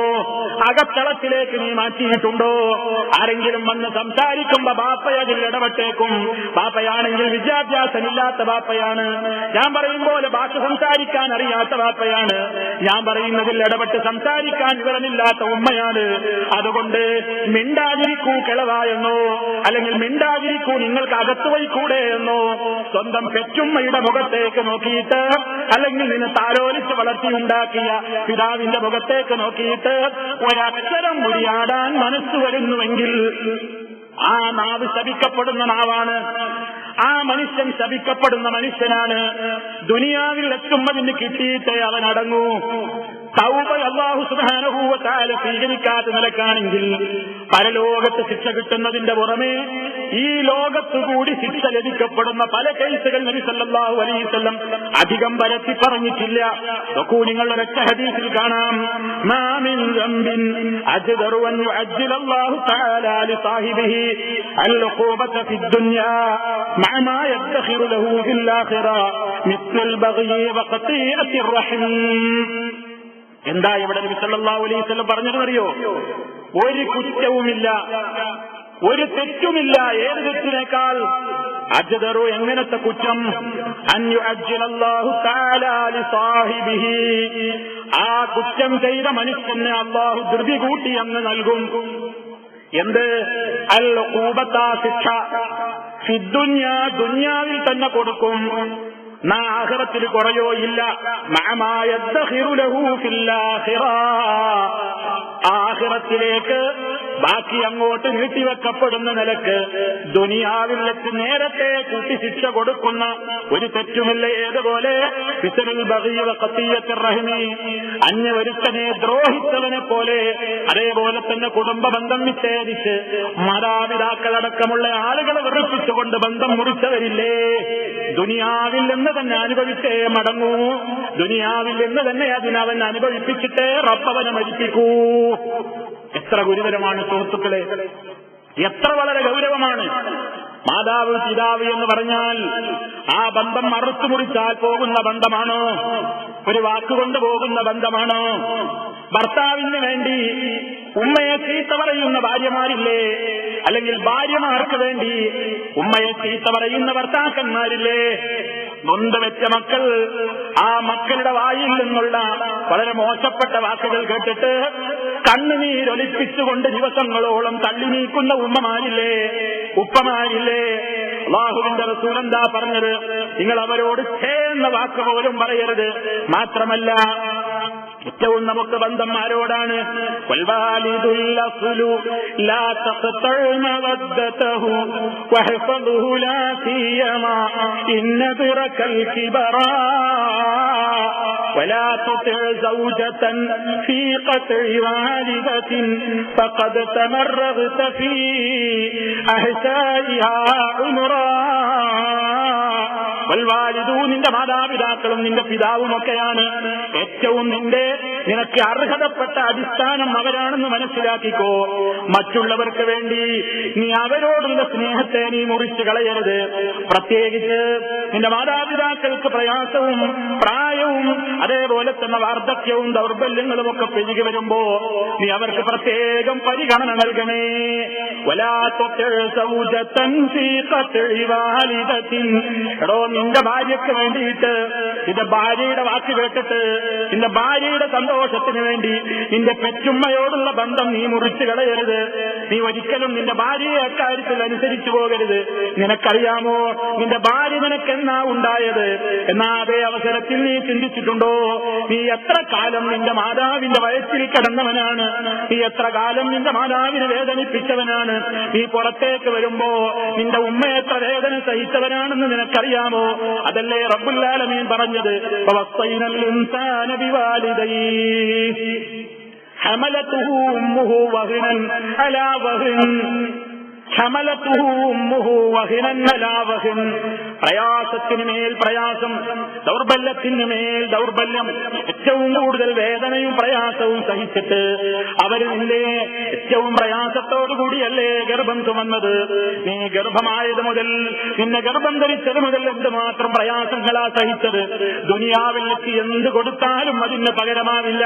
അകത്തളത്തിലേക്ക് നീ മാറ്റിയിട്ടുണ്ടോ? ആരെങ്കിലും വന്ന് സംസാരിക്കുമ്പോ ബാപ്പ അതിൽ ഇടപെട്ടേക്കും. ബാപ്പയാണെങ്കിൽ വിദ്യാഭ്യാസമില്ലാത്ത ബാപ്പയാണ്, ഞാൻ പറയും പോലെ ഭാഷ സംസാരിക്കാൻ അറിയാത്ത ബാപ്പയാണ്, ഞാൻ പറയുന്നതിൽ ഇടപെട്ട് സംസാരിക്കാൻ വിവരമില്ലാത്ത ഉമ്മയാണ്. അതുകൊണ്ട് മിണ്ടാതിരിക്കൂ കിളവായെന്നോ, അല്ലെങ്കിൽ മിണ്ടാതിരിക്കൂ നിങ്ങൾക്ക് അകത്ത് പോയിക്കൂടെ എന്നോ സ്വന്തം പെറ്റുമ്മയുടെ മുഖത്തേക്ക് നോക്കിയിട്ട്, അല്ലെങ്കിൽ നിന്നെ താലോലിച്ച് വളർത്തിയുണ്ടാക്കിയ പിതാവിന്റെ മുഖത്തേക്ക് നോക്കിയിട്ട് ഒരക്ഷരം മുറിയാടാൻ മനസ്സ് വരുന്നുവെങ്കിൽ ആ നാവ് ശപിക്കപ്പെടുന്ന നാവാണ്. ആ മനുഷ്യൻ ശപിക്കപ്പെടുന്ന മനുഷ്യനാണ്. ദുനിയാവിൽ എത്തുന്നതിന് കിട്ടിയിട്ടേ അവൻ അടങ്ങൂ. തൗബ അല്ലാഹു സുബ്ഹാനഹു വ തആല സ്വീകരിക്കാത്ത നിലക്കാണെങ്കിൽ പരലോകത്ത് ശിക്ഷ കിട്ടുന്നതിന്റെ പുറമെ ഈ ലോകത്തുകൂടി ശിക്ഷ ലഭിക്കപ്പെടുന്ന പല കേസുകൾ നബി സല്ലല്ലാഹു അലൈഹി വസല്ലം അധികം പരത്തി പറഞ്ഞിട്ടില്ല. നോക്കൂ, നിങ്ങൾ ഒരൊറ്റ ഹദീസിൽ കാണാം, മാ മിൻ ദംബിൻ അജ്ദറു അൻ യുഅജ്ജിലല്ലാഹു തആല ലിസാഹിബിഹി അൽ-ഉഖൂബത ഫിദ്ദുനിയാ മഅ മാ യദ്ഖിറു ലഹു ഫിൽ ആഖിറ മിസ്ലൽ ബഗ്യി വ ഖതീഅത്തിർ റഹിം. എന്താ ഇവിടെ നബി സല്ലല്ലാഹു അലൈഹി വസല്ലം പറഞ്ഞതെന്നറിയോ? ഒരു കുറ്റവുമില്ല, ഒരു തെറ്റുമില്ല. ഏത് തെറ്റിനേക്കാൾ? അജ്ദറു എങ്ങനത്തെ കുറ്റം അൻ യുഅജ്ജിലല്ലാഹു തആല ലിസാഹിബിഹി, ആ കുറ്റം ചെയ്ത മനുഷ്യന് അല്ലാഹു ധൃതി കൂട്ടി അങ്ങ് നൽകും. എന്ത്? അൽ ഉഖൂബത, ശിക്ഷ, ഫിദ്ദുനിയ, ദുനിയാവിൽ തന്നെ കൊടുക്കും. ആഖിറത്തിൽ കുറയോ ഇല്ല. മഅമാ യദ്ഖിറു ലഹു ഫിൽ ആഖിറ, ആഖിറത്തിലേക്ക് ബാക്കി അങ്ങോട്ട് നീട്ടിവെക്കപ്പെടുന്ന നിലക്ക് ദുനിയാവിൽ വെച്ച് നേരത്തെ കൂട്ടി ശിക്ഷ കൊടുക്കുന്ന ഒരു തെറ്റുമില്ല. ഏതുപോലെ ഫിസ്റുൽ ബഗി വ ഖതിയത്തുർ റഹ്മി, അന്യവരുത്തനെ ദ്രോഹിച്ചവനെ പോലെ, അതേപോലെ തന്നെ കുടുംബ ബന്ധം വിച്ഛേദിച്ച് മാതാപിതാക്കളടക്കമുള്ള ആളുകളെ വെറുപ്പിച്ചുകൊണ്ട് ബന്ധം മുറിച്ചവരില്ലേ, ദുനിയാവിൽ നിന്ന് തന്നെ അനുഭവിച്ചേ മടങ്ങൂ. ദുനിയാവിൽ നിന്ന് തന്നെ അതിനവൻ അനുഭവിപ്പിച്ചിട്ടേ റബ്ബവനെ മരിപ്പിക്കൂ. എത്ര ഗുരുതരമാണ് സുഹൃത്തുക്കളെ, എത്ര വളരെ ഗൗരവമാണ്. മാതാവ് പിതാവ് എന്ന് പറഞ്ഞാൽ ആ ബന്ധം മറുത്തു മുറിച്ചാൽ പോകുന്ന ബന്ധമാണോ? ഒരു വാക്കുകൊണ്ട് പോകുന്ന ബന്ധമാണോ? ഭർത്താവിന് വേണ്ടി ഉമ്മയെ ചീത്ത പറയുന്ന ഭാര്യമാരില്ലേ? അല്ലെങ്കിൽ ഭാര്യമാർക്ക് വേണ്ടി ഉമ്മയെ ചീത്ത പറയുന്ന ഭർത്താക്കന്മാരില്ലേ? നൊന്ത് വെച്ച മക്കൾ ആ മക്കളുടെ വായിൽ നിന്നുള്ള വളരെ മോശപ്പെട്ട വാക്കുകൾ കേട്ടിട്ട് കണ്ണുനീരൊലിപ്പിച്ചുകൊണ്ട് ദിവസങ്ങളോളം തള്ളി നീക്കുന്ന ഉമ്മമാരില്ലേ, ഉപ്പമാരില്ലേ? അല്ലാഹുവിന്റെ റസൂൽ എന്താ പറഞ്ഞത്? നിങ്ങൾ അവരോട് ചേർന്ന വാക്ക് പോലും പറയരുത്. മാത്രമല്ല ഏറ്റവും നമുക്ക് ബന്ധം ആരോടാണ്? വൽവാലിദുൽ അസ്ലു ലാ തഖ്തഉ മവദ്ദതഹു വഹഫദഹു ലാ സിയമാ ഇന്നദറകൽ കിബറാ ولا تطع زوجة في قطع والدة فقد تمرغت في أحسائها عمرا. നിന്റെ മാതാപിതാക്കളും നിന്റെ പിതാവുമൊക്കെയാണ് ഏറ്റവും നിനക്ക് അർഹതപ്പെട്ട അടിസ്ഥാനം അവരാണെന്ന് മനസ്സിലാക്കിക്കോ. മറ്റുള്ളവർക്ക് വേണ്ടി നീ അവരോടുള്ള സ്നേഹത്തെ നീ മുറിച്ചു കളയരുത്. പ്രത്യേകിച്ച് നിന്റെ മാതാപിതാക്കൾക്ക് പ്രയാസവും പ്രായവും അതേപോലെ തന്നെ വാർദ്ധക്യവും ദൗർബല്യങ്ങളും ഒക്കെ പെരുകി വരുമ്പോ നീ അവർക്ക് പ്രത്യേകം പരിഗണന നൽകണേ. എടോ, നിന്റെ ഭാര്യയ്ക്ക് വേണ്ടിയിട്ട് നിന്റെ ഭാര്യയുടെ വാക്ക് കേട്ടിട്ട് നിന്റെ ഭാര്യയുടെ സന്തോഷത്തിന് വേണ്ടി നിന്റെ പെറ്റുമ്മയോടുള്ള ബന്ധം നീ മുറിച്ചു കളയരുത്. നീ ഒരിക്കലും നിന്റെ ഭാര്യയെ അക്കാര്യത്തിൽ അനുസരിച്ചു പോകരുത്. നിനക്കറിയാമോ നിന്റെ ഭാര്യ നിനക്കെന്നാ ഉണ്ടായത്? എന്നാ അതേ അവസരത്തിൽ നീ ചിന്തിച്ചിട്ടുണ്ടോ? നീ എത്ര കാലം നിന്റെ മാതാവിന്റെ വയസ്സിൽ കിടന്നവനാണ്? നീ എത്ര കാലം നിന്റെ മാതാവിനെ വേദനിപ്പിച്ചവനാണ്? നീ പുറത്തേക്ക് വരുമ്പോ നിന്റെ ഉമ്മ എത്ര വേദന സഹിച്ചവനാണെന്ന് നിനക്കറിയാമോ? അതല്ലേ റബ്ബുൽ ആലമീൻ പറഞ്ഞത്? വവസ്സൈനൽ ഇൻസാന ബിവാലിദൈഹി ഹമലതുഹു ഉമ്മുഹു വഹ്നൻ അലാ വഹ്ൻ പ്രയാസത്തിന് മേൽ പ്രയാസം, ദൗർബല്യത്തിന് മേൽ ദൗർബല്യം, ഏറ്റവും കൂടുതൽ വേദനയും പ്രയാസവും സഹിച്ചിട്ട് അവരില്ലേ ഏറ്റവും പ്രയാസത്തോടുകൂടിയല്ലേ ഗർഭം ചുമന്നത്? നീ ഗർഭമായത് മുതൽ നിന്നെ ഗർഭം ധരിച്ചത് മുതൽ എന്തുമാത്രം പ്രയാസങ്ങളാ സഹിച്ചത്? ദുനിയാവിൽ വെച്ച് എന്ത് കൊടുത്താലും അതിന് പകരമാവില്ല.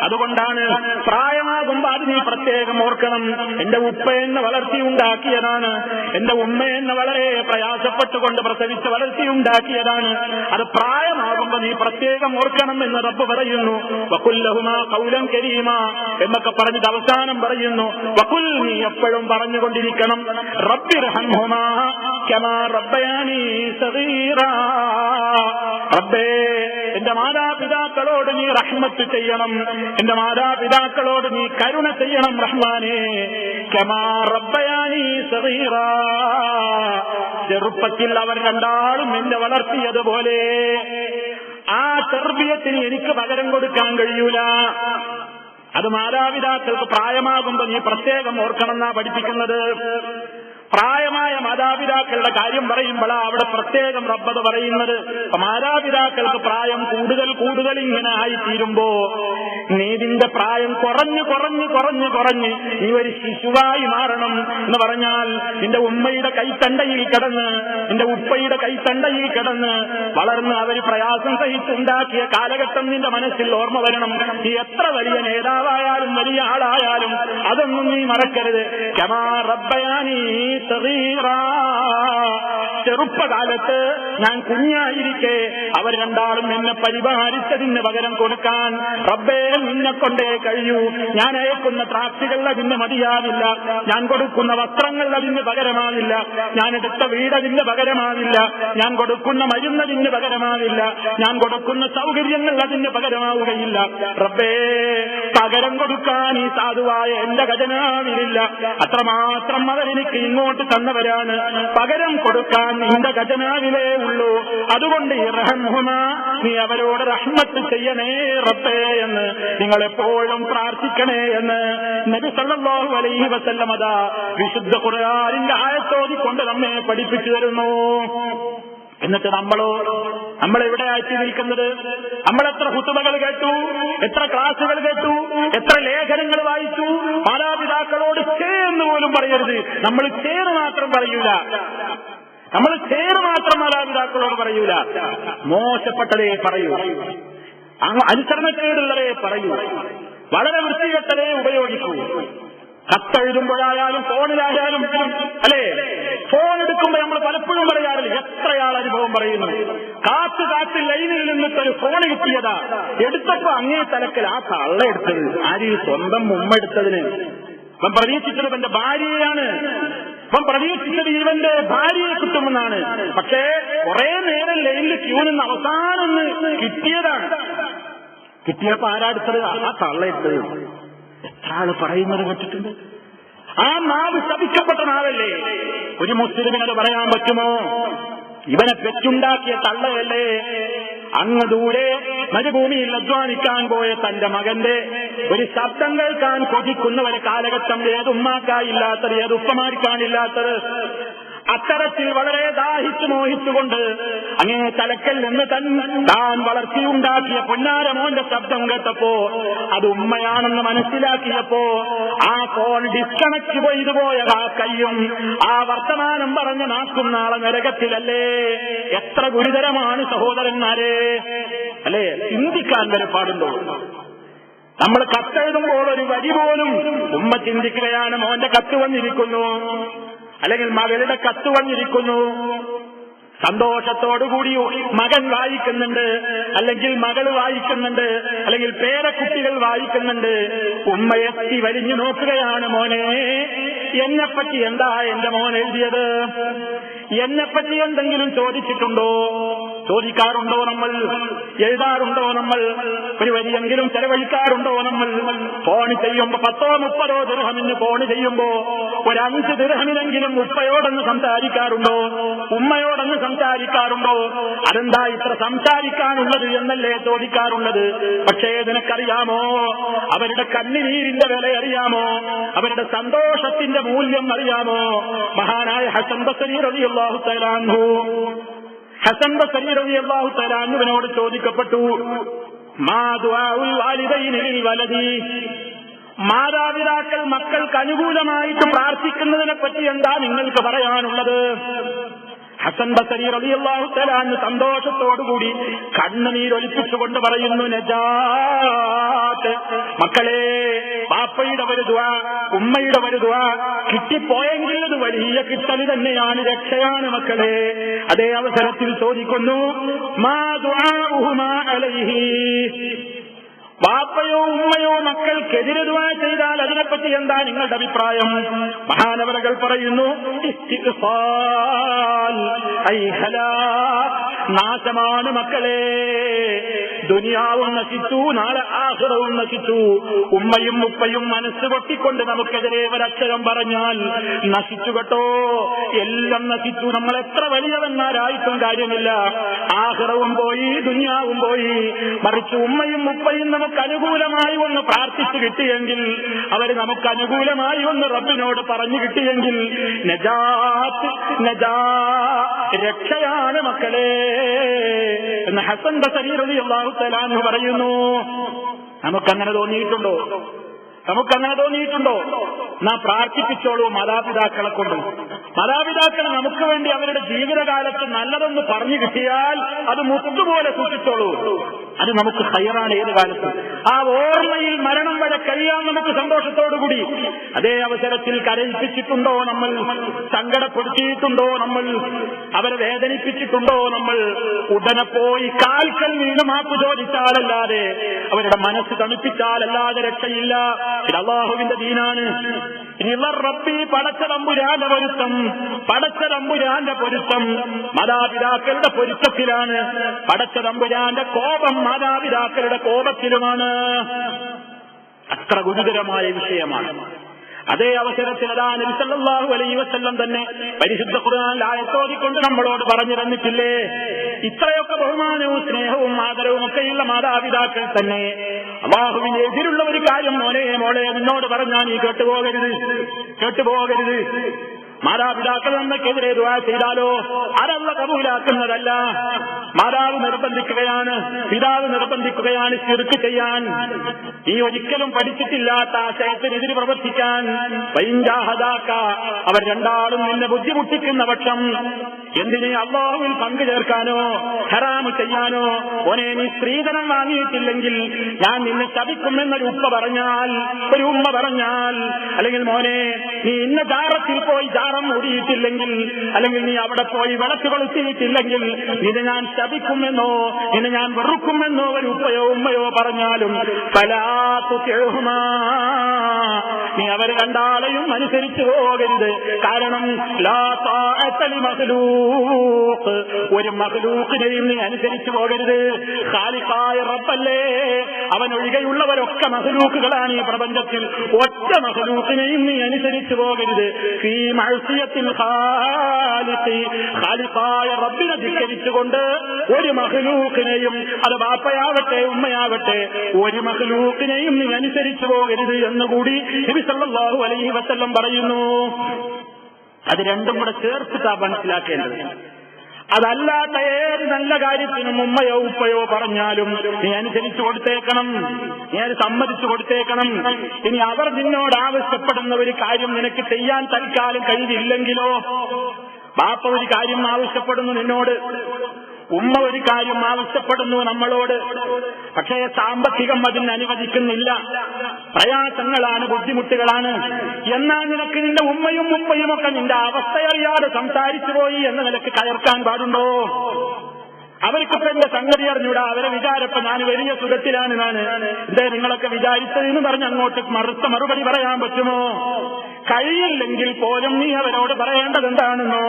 അതുകൊണ്ടാണ് പ്രായമാകുമ്പോൾ അത് നീ പ്രത്യേകം ഓർക്കണം. എന്റെ ഉപ്പ എന്നെ വളർത്തിയുണ്ടാക്കിയതാണ്, എന്റെ ഉമ്മയെന്ന് വളരെ പ്രയാസപ്പെട്ടുകൊണ്ട് പ്രസവിച്ച് വളർത്തിയുണ്ടാക്കിയതാണ്. അത് പ്രായമാകുമ്പോ നീ പ്രത്യേകം ഓർക്കണം എന്ന് റബ്ബ് പറയുന്നു. വഖുൽ ലഹുമാ ഖൗലൻ കരീമാ എന്നൊക്കെ പറഞ്ഞിട്ട് അവസാനം പറയുന്നു വഖുൽ, നീ എപ്പോഴും പറഞ്ഞുകൊണ്ടിരിക്കണം റബ്ബിർഹംഹുമാ കമാ റബ്ബയാനി സഗീറാ. റബ്ബേ, എന്റെ മാതാപിതാക്കളോട് നീ റഹ്മത്ത് ചെയ്യണം, എന്റെ മാതാപിതാക്കളോട് നീ കരുണ ചെയ്യണം റഹ്മാനേ. കമാ റബ്ബയാനി സഗീറാ, ചെറുപ്പത്തിൽ അവർ രണ്ടാളും എന്നെ വളർത്തിയതുപോലെ ആ തർബിയത്തിന് എനിക്ക് പകരം കൊടുക്കാൻ കഴിയൂല. അത് മാതാപിതാക്കൾക്ക് പ്രായമാകുമ്പോ നീ പ്രത്യേകം ഓർക്കണമെന്നാ പഠിപ്പിക്കുന്നത്. പ്രായമായ മാതാപിതാക്കളുടെ കാര്യം പറയുമ്പോഴാ അവിടെ പ്രത്യേകം റബ്ബത് പറയുന്നത്. മാതാപിതാക്കൾക്ക് പ്രായം കൂടുതൽ കൂടുതൽ ഇങ്ങനെ ആയിത്തീരുമ്പോ നീതിന്റെ പ്രായം കുറഞ്ഞു കുറഞ്ഞു കുറഞ്ഞു കുറഞ്ഞ് നീ ഒരു ശിശുവായി മാറണം എന്ന് പറഞ്ഞാൽ നിന്റെ ഉമ്മയുടെ കൈത്തണ്ടയിൽ കിടന്ന് നിന്റെ ഉപ്പയുടെ കൈത്തണ്ടയിൽ കിടന്ന് വളർന്ന് അവർ പ്രയാസം സഹിച്ചുണ്ടാക്കിയ കാലഘട്ടം നിന്റെ മനസ്സിൽ ഓർമ്മ വരണം. നീ എത്ര വലിയ നേതാവായാലും വലിയ ആളായാലും അതൊന്നും നീ മറക്കരുത്. കമാ റബ്ബയാനി സഗീറാ, ചെറുപ്പകാലത്ത് ഞാൻ കുഞ്ഞായിരിക്കെ അവർ രണ്ടാളും എന്നെ പരിപാലിച്ചതിന് പകരം കൊടുക്കാൻ റബ്ബേ നിന്നെ കൊണ്ടേ കഴിയൂ. ഞാൻ അയക്കുന്ന ട്രാക്സികൾ അതിന് മതിയാവില്ല, ഞാൻ കൊടുക്കുന്ന വസ്ത്രങ്ങൾ അതിന് പകരമാവില്ല, ഞാൻ എടുത്ത വീട് അതിന് പകരമാവില്ല, ഞാൻ കൊടുക്കുന്ന മരുന്നതിന് പകരമാവില്ല, ഞാൻ കൊടുക്കുന്ന സൗകര്യങ്ങൾ അതിന് പകരമാവുകയില്ല. റബ്ബേ പകരം കൊടുക്കാൻ ഈ സാധുവായ എന്റെ ഖജനാവിലില്ല. അത്രമാത്രം അവരെനിക്ക് ഇങ്ങോട്ട് തന്നവരാണ്. പകരം കൊടുക്കാൻ നിന്റെ ഖജനാവിലേ ഉള്ളൂ. അതുകൊണ്ട് ഇർഹംഹുമാ, നീ അവരോട് റഹ്മത്ത് ചെയ്യണേ റബ്ബേ എന്ന് നിങ്ങൾ എപ്പോഴും പ്രാർത്ഥിക്കണേ എന്ന് നബി സല്ലല്ലാഹു അലൈഹി വസല്ലം അതാ വിശുദ്ധ ഖുർആനിന്റെ ആയത്തോതിക്കൊണ്ട് നമ്മെ പഠിപ്പിച്ചു തരുന്നു. എന്നിട്ട് നമ്മളെവിടെയായിട്ട് നിൽക്കുന്നത്? നമ്മളെത്ര ഖുതുബകൾ കേട്ടു, എത്ര ക്ലാസുകൾ കേട്ടു, എത്ര ലേഖനങ്ങൾ വായിച്ചു. മാതാപിതാക്കളോട് ചേർന്ന് പോലും പറയരുത്. നമ്മൾ ചേർന്ന് മാത്രം പറയൂല, നമ്മൾ ചേർന്ന് മാത്രം മാതാപിതാക്കളോട് പറയൂല. മോശപ്പെട്ടതേ പറയൂ, അനുസരണക്കേടുള്ളതേ പറയൂ, വളരെ വൃത്തികെട്ടതേ ഉപയോഗിക്കൂ. കത്തെഴുതുമ്പോഴായാലും ഫോണിലായാലും അല്ലേ, ഫോൺ എടുക്കുമ്പോൾ നമ്മൾ പലപ്പോഴും പറയാറില്ല. എത്രയാൾ അനുഭവം പറയുന്നു. കാത്ത് ലൈനിൽ നിന്നിട്ടൊരു ഫോൺ കിട്ടിയതാ, എടുത്തപ്പോ അങ്ങേ തലക്കൽ ആ തള്ള എടുത്തത് ആര്? സ്വന്തം ഉമ്മ എടുത്തതിന്. ഇവൻ പ്രതീക്ഷിച്ചത് ഇവന്റെ ഭാര്യയാണ്, ഇവൻ പ്രതീക്ഷിച്ചത് ഇവന്റെ ഭാര്യയെ കിട്ടുമെന്നാണ്. പക്ഷേ കുറെ നേരം ലൈനിൽ ക്യൂ നിന്ന് അവസാനം കിട്ടിയതാണ്. കിട്ടിയപ്പോ ആരാടുത്തത്? ആ തള്ള എടുത്തത്. എത്ര ആള് പറയുന്നത് കേട്ടിട്ടുണ്ട്. ആ നാവ് ശപിക്കപ്പെട്ട നാവല്ലേ. ഒരു മുസ്ലിമിനത് പറയാൻ പറ്റുമോ? ഇവനെ പെറ്റുണ്ടാക്കിയ തള്ളയല്ലേ. അങ്ങ് ദൂരെ മരുഭൂമിയിൽ അധ്വാനിക്കാൻ പോയ തന്റെ മകന്റെ ഒരു ശബ്ദം കേൾക്കാൻ കൊതിക്കുന്ന ഒരു കാലഘട്ടം ഏതുമ്മാക്കായില്ലാത്തത്, ഏതുപ്പമാർക്കാണില്ലാത്തത്. അത്തരത്തിൽ വളരെ ദാഹിച്ചു മോഹിച്ചുകൊണ്ട് അങ്ങേ തലക്കൽ നിന്ന് താൻ വളർത്തിയുണ്ടാക്കിയ പൊന്നാര മോന്റെ ശബ്ദം കേട്ടപ്പോ അത് ഉമ്മയാണെന്ന് മനസ്സിലാക്കിയപ്പോ ആ ഫോൺ ഡിസ്കണക്ട് ചെയ്തു പോയ ആ കയ്യും ആ വർത്തമാനം പറഞ്ഞ നാക്കും നാളെ നരകത്തിലല്ലേ. എത്ര ഗുരുതരമാണ് സഹോദരന്മാരെ, അല്ലേ? ചിന്തിക്കാൻ വരെ പാടുണ്ടോ? നമ്മൾ കത്തെഴുതുമ്പോൾ ഒരു വരി പോലും ഉമ്മ ചിന്തിക്കുകയാണ്. മോന്റെ കത്ത് വന്നിരിക്കുന്നു, അല്ലെങ്കിൽ മകളുടെ കത്ത് വന്നിരിക്കുന്നു. സന്തോഷത്തോടുകൂടി മകൻ വായിക്കുന്നുണ്ട്, അല്ലെങ്കിൽ മകൾ വായിക്കുന്നുണ്ട്, അല്ലെങ്കിൽ പേരക്കുട്ടികൾ വായിക്കുന്നുണ്ട്. ഉമ്മയെത്തി വലിഞ്ഞു നോക്കുകയാണ്. മോനെ, എന്നെപ്പറ്റി എന്താ എന്റെ മോൻ എഴുതിയത്? എന്നെപ്പറ്റി എന്തെങ്കിലും ചോദിച്ചിട്ടുണ്ടോ? ചോദിക്കാറുണ്ടോ നമ്മൾ? എഴുതാറുണ്ടോ നമ്മൾ? ഒരു വരിയെങ്കിലും ചെലവഴിക്കാറുണ്ടോ നമ്മൾ? ഫോൺ ചെയ്യുമ്പോ 10-30 ദിർഹമിന് ഫോൺ ചെയ്യുമ്പോ ഒരു 5 ദിർഹമിനെങ്കിലും ഉപ്പയോടൊന്ന് സംസാരിക്കാറുണ്ടോ? ഉമ്മയോടൊന്ന് സംസാരിക്കാറുണ്ടോ? അതെന്താ ഇത്ര സംസാരിക്കാനുള്ളത് എന്നല്ലേ ചോദിക്കാറുള്ളത്. പക്ഷേ നിനക്കറിയാമോ, അവരുടെ കണ്ണുനീരിന്റെ വില അറിയാമോ? അവരുടെ സന്തോഷത്തിന്റെ മൂല്യം അറിയാമോ? മഹാനായ ഹസൻ ബസരി റളിയല്ലാഹു തആല അൻഹു, ഹസൻ ബസരി റളിയല്ലാഹു തആല അൻഹുവിനോട് ചോദിക്കപ്പെട്ടു, മാ ദുആഉൽ വാലിദൈനി ലിൽ വലദി, മാതാപിതാക്കൾ മക്കൾക്ക് അനുകൂലമായിട്ട് പ്രാർത്ഥിക്കുന്നതിനെ പറ്റി എന്താ നിങ്ങൾക്ക് പറയാനുള്ളത്? ഹസൻ ബസരി റളിയല്ലാഹു തആല അൻഹു സന്തോഷത്തോടുകൂടി കണ്ണുനീരൊലിപ്പിച്ചുകൊണ്ട് പറയുന്നു, നജാത്ത്, മക്കളെ, ബാപ്പയുടെ ഒരു ദുആ, ഉമ്മയുടെ ഒരു ദുആ കിട്ടിപ്പോയെങ്കിൽ അത് വലിയ കിട്ടൽ തന്നെയാണ്, രക്ഷയാണ് മക്കളെ. അതേ അവസരത്തിൽ ചോദിക്കുന്നു, മാ ദുആഉഹുമാ അലൈഹി, ബാപ്പയോ ഉമ്മയോ മക്കൾക്കെതിരെ ദുആ ചെയ്താൽ അതിനെപ്പറ്റി എന്താ നിങ്ങളുടെ അഭിപ്രായം? മഹാനവറുകൾ പറയുന്നു, ഇസ്തിഗ്ഫാൽ ഐ ഹലാക്, നാശമാണ് മക്കളെ. ദുനിയാവും നശിച്ചു, നാളെ ആഖിറവും നശിച്ചു. ഉമ്മയും ഉപ്പയും മനസ്സ് പൊട്ടിക്കൊണ്ട് നമുക്കെതിരെ ഒരക്ഷരം പറഞ്ഞാൽ നശിച്ചു കേട്ടോ, എല്ലാം നശിച്ചു. നമ്മൾ എത്ര വലിയവന്മാരായിട്ടും കാര്യമില്ല, ആഖിറവും പോയി, ദുനിയാവും പോയി. മറിച്ച് ഉമ്മയും ഉപ്പയും നമുക്ക് അനുകൂലമായി ഒന്ന് പ്രാർത്ഥിച്ചു കിട്ടിയെങ്കിൽ, അവർ നമുക്ക് അനുകൂലമായി ഒന്ന് റബ്ബിനോട് പറഞ്ഞു കിട്ടിയെങ്കിൽ, നജാത്ത്, നജാ, രക്ഷയാണ് മക്കളെ എന്ന് ഹസൻ ബസരി റളിയല്ലാഹു തആല അൻഹു പറയുന്നു. നമുക്കങ്ങനെ തോന്നിയിട്ടുണ്ടോ? നമുക്കങ്ങനെ തോന്നിയിട്ടുണ്ടോ? നാം പ്രാർത്ഥിപ്പിച്ചോളൂ മാതാപിതാക്കളെ കൊണ്ട്. മാതാപിതാക്കൾ നമുക്ക് വേണ്ടി അവരുടെ ജീവിതകാലത്ത് നല്ലതൊന്ന് പറഞ്ഞു കിട്ടിയാൽ അത് മുത്തുപോലെ സൂക്ഷിച്ചോളൂ. അത് നമുക്ക് ഖൈറാണ് ഏത് കാലത്തും. ആ ഓർമ്മയിൽ മരണം വരെ കഴിയാൻ നമുക്ക് സന്തോഷത്തോടുകൂടി. അതേ അവസരത്തിൽ കരയിപ്പിച്ചിട്ടുണ്ടോ നമ്മൾ, സങ്കടപ്പെടുത്തിയിട്ടുണ്ടോ നമ്മൾ, അവരെ വേദനിപ്പിച്ചിട്ടുണ്ടോ നമ്മൾ, ഉടനെ പോയി കാൽക്കൽ വീണ് മാപ്പ് ചോദിച്ചാലല്ലാതെ, അവരുടെ മനസ്സ് തണുപ്പിച്ചാലല്ലാതെ രക്ഷയില്ല. ഇത് അല്ലാഹുവിന്റെ ദീനാണ്. റബ്ബി പടച്ചതമ്പുരാന്റെ പൊരുത്തം, പടച്ചതമ്പുരാന്റെ പൊരുത്തം മാതാപിതാക്കളുടെ പൊരുത്തത്തിലാണ്. പടച്ചതമ്പുരാന്റെ കോപം മാതാപിതാക്കളുടെ കോപത്തിലുമാണ്. അത്ര ഗുരുതരമായ വിഷയമാണ്. അതേ അവസരത്തിൽ അതാ നബി സല്ലല്ലാഹു അലൈഹി വസല്ലം തന്നെ പരിശുദ്ധ ഖുർആനിൽ ആയത്തോതിക്കൊണ്ട് നമ്മളോട് പറഞ്ഞു തന്നിട്ടില്ലേ, ഇത്രയൊക്കെ ബഹുമാനവും സ്നേഹവും ആദരവും ഒക്കെയുള്ള മാതാപിതാക്കൾ തന്നെ അല്ലാഹുവിന് എതിരുള്ള ഒരു കാര്യം മോളെ നിന്നോട് പറഞ്ഞാൽ നീ കേട്ടുപോകരുത്. മാതാപിതാക്കൾ നമ്മക്കെതിരെ ദുആ ചെയ്താലോ അതല്ല കബൂലാക്കുന്നതല്ല. മാതാവ് നിർബന്ധിക്കുകയാണ്, പിതാവ് നിർബന്ധിക്കുകയാണ് ശിർക്ക് ചെയ്യാൻ. നീ ഒരിക്കലും പഠിച്ചിട്ടില്ലാത്ത ആശയത്തിനെതിരെ പ്രവർത്തിക്കാൻ. വൈൻജാഹദാക, അവർ രണ്ടാളും നിന്നെ ബുദ്ധിമുട്ടിക്കുന്ന പക്ഷം എന്തിനെ അല്ലാഹുവിൽ പങ്കു ചേർക്കാനോ ഹറാമ് ചെയ്യാനോ, ഓനെ നീ സ്ത്രീധനം വാങ്ങിയിട്ടില്ലെങ്കിൽ ഞാൻ നിന്നെ ശപിക്കുമെന്നൊരു ഉമ്മ പറഞ്ഞാൽ, അല്ലെങ്കിൽ മോനെ നീ ഇന്ന ജാറത്തിൽ പോയി ജാറം മൂടിയിട്ടില്ലെങ്കിൽ, അല്ലെങ്കിൽ നീ അവിടെ പോയി വിളക്ക് കൊളുത്തിയിട്ടില്ലെങ്കിൽ നിന്നെ ഞാൻ ശപിക്കുമെന്നോ നിന്നെ ഞാൻ വെറുക്കുമെന്നോ ഒരു ഉമ്മയോ പറഞ്ഞാലും നീ അവർ രണ്ടാളെയും അനുസരിച്ചു പോകരുത്. കാരണം ലാ താഅത ലിമഖ്ലൂഖ്, ഒരു മഖ്ലൂഖിനെയും നീ അനുസരിച്ചു പോകരുത്. ഖാലിഖായ റബ്ബല്ലേ, അവനൊഴികെയുള്ളവരൊക്കെ മഖ്ലൂഖുകളാണ് ഈ പ്രപഞ്ചത്തിൽ. ഒറ്റ മഖ്ലൂഖിനെയും നീ അനുസരിച്ചു പോകരുത്. ഫീ മഅസിയത്തിൽ ഖാലിഖി, ഖാലിഖായ റബ്ബിനെ ധിക്കരിച്ചുകൊണ്ട് ഒരു മഖ്ലൂഖിനെയും, അത് ബാപ്പയാവട്ടെ ഉമ്മയാവട്ടെ, ഒരു മഖ്ലൂഖിനെയും നീ അനുസരിച്ചു പോകരുത് എന്നുകൂടി നബി സല്ലല്ലാഹു അലൈഹി വസല്ലം പറയുന്നു. അത് രണ്ടും കൂടെ ചേർത്തിട്ടാ മനസ്സിലാക്കേണ്ടത്. അതല്ലാത്ത ഏത് നല്ല കാര്യത്തിനും ഉമ്മയോ ഉപ്പയോ പറഞ്ഞാലും നീ അനുസരിച്ചു കൊടുത്തേക്കണം, നീ അത് സമ്മതിച്ചു കൊടുത്തേക്കണം. ഇനി അവർ നിന്നോട് ആവശ്യപ്പെടുന്ന ഒരു കാര്യം നിനക്ക് ചെയ്യാൻ തൽക്കാലം കഴിവില്ലെങ്കിലോ, ബാപ്പ ഒരു കാര്യം ആവശ്യപ്പെടുന്നു നിന്നോട്, ഉമ്മ ഒരു കാര്യം ആവശ്യപ്പെടുന്നു നമ്മളോട്, പക്ഷേ സാമ്പത്തികം അതിന് അനുവദിക്കുന്നില്ല, പ്രയാസങ്ങളാണ്, ബുദ്ധിമുട്ടുകളാണ്. എന്നാൽ നിനക്ക് നിന്റെ ഉമ്മയും ഉപ്പയും ഒക്കെ നിന്റെ അവസ്ഥയറിയാതെ സംസാരിച്ചു പോയി എന്ന് നിനക്ക് കയർക്കാൻ പാടുണ്ടോ? അവർക്കിപ്പോ എന്റെ സംഗതി അറിഞ്ഞൂടാ, അവരെ വിചാരപ്പോ ഞാൻ വലിയ സുഖത്തിലാണ്, എന്തേ നിങ്ങളൊക്കെ വിചാരിച്ചതെന്ന് പറഞ്ഞ് അങ്ങോട്ട് മറുപടി പറയാൻ പറ്റുമോ? കഴിയില്ലെങ്കിൽ പോലും നീ അവരോട് പറയേണ്ടത് എന്താണെന്നോ,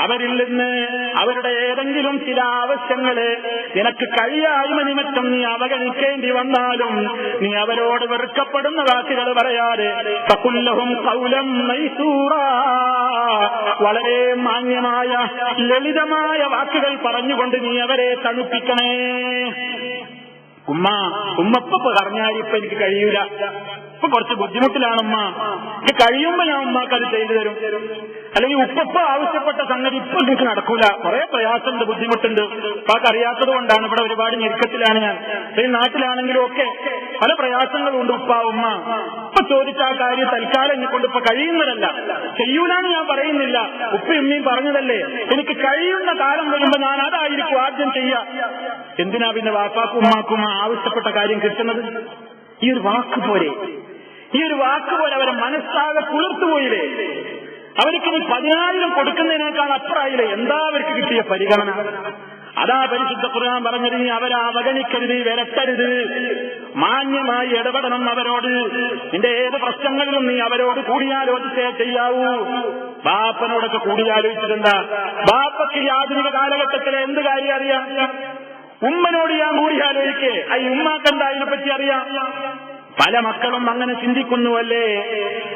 അവരിൽ നിന്ന് അവരുടെ ഏതെങ്കിലും ചില ആവശ്യങ്ങള് നിനക്ക് കഴിയായ്മ നിമിത്തം നീ അവഗണിക്കേണ്ടി വന്നാലും നീ അവരോട് വെറുക്കപ്പെടുന്ന വാക്കുകൾ പറയാതെ ഫഖുല്ലഹും ഖൗലൻ മൈസൂറാ, വളരെ മാന്യമായ ലളിതമായ വാക്കുകൾ പറഞ്ഞുകൊണ്ട് നീ അവരെ തണുപ്പിക്കണേ. ഉമ്മപ്പ പറഞ്ഞാൽ ഇപ്പൊ എനിക്ക് കഴിയൂല, ഇപ്പൊ കുറച്ച് ബുദ്ധിമുട്ടിലാണ് ഉമ്മ, എനിക്ക് കഴിയുമ്പോ ഞാൻ ഉമ്മാക്ക് അത് ചെയ്തു തരും. അല്ലെങ്കിൽ ഉപ്പപ്പ ആവശ്യപ്പെട്ട സംഗതി ഇപ്പൊ എനിക്ക് നടക്കൂല, കുറെ പ്രയാസമുണ്ട്, ബുദ്ധിമുട്ടുണ്ട്, ഉപ്പാക്ക് അറിയാത്തത് കൊണ്ടാണ്, ഇവിടെ ഒരുപാട് ഞെരുക്കത്തിലാണ് ഞാൻ. ഈ നാട്ടിലാണെങ്കിലും ഒക്കെ പല പ്രയാസങ്ങളും ഉണ്ട്. ഉപ്പ ഉമ്മ ഇപ്പൊ ചോദിച്ച ആ കാര്യം തൽക്കാലം എന്നെ കൊണ്ട് ഇപ്പൊ കഴിയുന്നതല്ല, ചെയ്യൂലാന്ന് ഞാൻ പറയുന്നില്ല, ഉപ്പയും ഉമ്മയും പറഞ്ഞതല്ലേ, എനിക്ക് കഴിയുന്ന കാലം വരുമ്പോ ഞാൻ അതായിരിക്കും ആദ്യം ചെയ്യാ. എന്തിനാ പിന്നെ വാപ്പാക്കും ഉമ്മാക്കും ആവശ്യപ്പെട്ട കാര്യം കിട്ടുന്നത്? ഈ ഒരു വാക്ക് പോലെ അവരെ മനസ്സാകെ കുളിർത്തുപോയില്ലേ? അവർക്ക് 10,000 കൊടുക്കുന്നതിനേക്കാൾ അപ്പുറമായില്ലേ? എന്താ അവർക്ക് കിട്ടിയ പരിഗണന? അതാ പരിശുദ്ധ ഖുർആൻ പറഞ്ഞത്, നീ അവരെ അവഗണിക്കരുത്, വിരട്ടരുത്, മാന്യമായി ഇടപെടണം അവരോട്. നിന്റെ ഏത് പ്രശ്നങ്ങളിലും നീ അവരോട് കൂടിയാലോചിച്ചേ ചെയ്യാവൂ. ബാപ്പനോടൊക്കെ കൂടിയാലോചിച്ചിട്ടുണ്ടാ? ബാപ്പയ്ക്ക് ഈ ആധുനിക കാലഘട്ടത്തിലെ എന്ത് കാര്യം അറിയാം? ഉമ്മനോട് ഞാൻ കൂടിയാലോചിക്കേ, ഈ ഉമ്മാക്കെന്താ ഇതിനെപ്പറ്റി അറിയാം? പല മക്കളും അങ്ങനെ ചിന്തിക്കുന്നുവല്ലേ?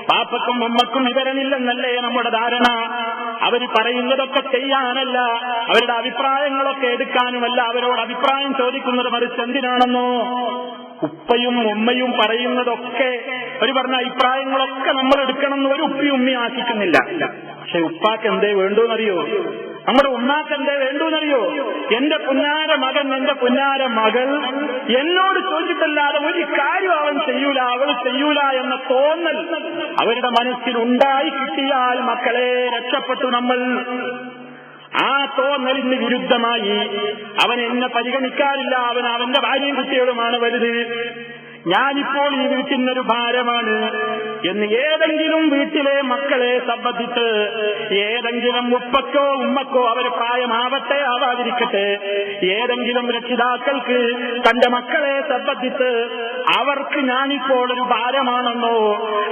പാപ്പക്കും ഉമ്മക്കും വിവരമില്ലെന്നല്ലേ നമ്മുടെ ധാരണ? അവർ പറയുന്നതൊക്കെ ചെയ്യാനല്ല, അവരുടെ അഭിപ്രായങ്ങളൊക്കെ എടുക്കാനുമല്ല അവരോട് അഭിപ്രായം ചോദിക്കുന്നത്, മറിച്ച് എന്തിനാണെന്നോ, ഉപ്പയും ഉമ്മയും പറയുന്നതൊക്കെ അവർ പറഞ്ഞ അഭിപ്രായങ്ങളൊക്കെ നമ്മൾ എടുക്കണം എന്ന് ഒരു ഉപ്പയും ഉമ്മയും ആശിക്കുന്നില്ല. പക്ഷെ ഉപ്പാക്ക് എന്തേ വേണ്ടോന്നറിയോ? നമ്മുടെ ഉമ്മാക്കെന്തേ വേണ്ടൂന്നറിയോ? എന്റെ പുന്നാര മകൻ, എന്റെ പുന്നാര മകൾ എന്നോട് ചോദിച്ചിട്ടല്ലാതെ ഒരു കാര്യം അവൻ ചെയ്യൂല, അവൾ ചെയ്യൂല എന്ന തോന്നൽ അവരുടെ മനസ്സിൽ ഉണ്ടായി കിട്ടിയാൽ മക്കളെ രക്ഷപ്പെട്ടു നമ്മൾ. ആ തോന്നലിന് വിരുദ്ധമായി അവൻ എന്നെ പരിഗണിക്കാറില്ല, അവൻ അവന്റെ ഭാര്യയും കുട്ടികളുമാണ് വലുത്, ഞാനിപ്പോൾ ഈ വീട്ടിനൊരു ഭാരമാണ് എന്ന് ഏതെങ്കിലും വീട്ടിലെ മക്കളെ സംബന്ധിച്ച് ഏതെങ്കിലും ഉപ്പക്കോ ഉമ്മക്കോ അവർ പ്രായമാവട്ടെ ആവാതിരിക്കട്ടെ, ഏതെങ്കിലും രക്ഷിതാക്കൾക്ക് തന്റെ മക്കളെ സംബന്ധിച്ച് അവർക്ക് ഞാനിപ്പോൾ ഒരു ഭാരമാണെന്നോ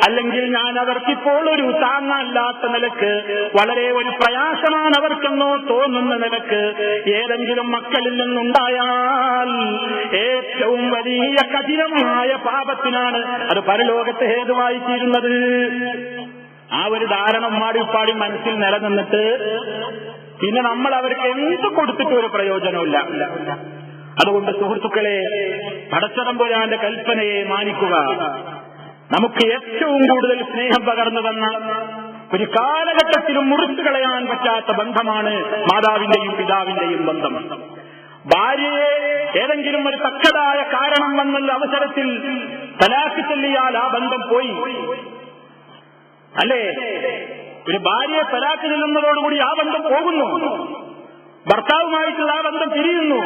അല്ലെങ്കിൽ ഞാൻ അവർക്കിപ്പോൾ ഒരു താങ്ങല്ലാത്ത നിലക്ക് വളരെ ഒരു പ്രയാസമാണ് അവർക്കെന്നോ തോന്നുന്ന നിലക്ക് ഏതെങ്കിലും മക്കളിൽ നിന്നുണ്ടായാൽ ഏറ്റവും വലിയ കഠിനമായ പാപത്തിനാണ് അത് പരലോകത്ത് ഹേതുവായി തീരുന്നത്. ആ ഒരു ധാരണ ഉമ്മാടിപ്പാടി മനസ്സിൽ നിലനിന്നിട്ട് പിന്നെ നമ്മൾ അവർക്ക് എന്ത് കൊടുത്തിട്ട് ഒരു പ്രയോജനമില്ല. അതുകൊണ്ട് സുഹൃത്തുക്കളെ, പടച്ചതമ്പുരാന്റെ കൽപ്പനയെ മാനിക്കുക. നമുക്ക് ഏറ്റവും കൂടുതൽ സ്നേഹം പകർന്നു തന്ന ഒരു കാലഘട്ടത്തിലും മുറിച്ചു കളയാൻ പറ്റാത്ത ബന്ധമാണ് മാതാവിന്റെയും പിതാവിന്റെയും ബന്ധം. ഭാര്യയെ ഏതെങ്കിലും ഒരു തക്കതായ കാരണം വന്നുള്ള അവസരത്തിൽ തലാഖ് ചൊല്ലിയാൽ ആ ബന്ധം പോയി, അല്ലേ? ഒരു ഭാര്യയെ തലാഖ് ചൊല്ലുന്നതോടുകൂടി ആ ബന്ധം പോകുന്നു, ഭർത്താവുമായിട്ടുള്ള ആ ബന്ധം പിരിയുന്നു.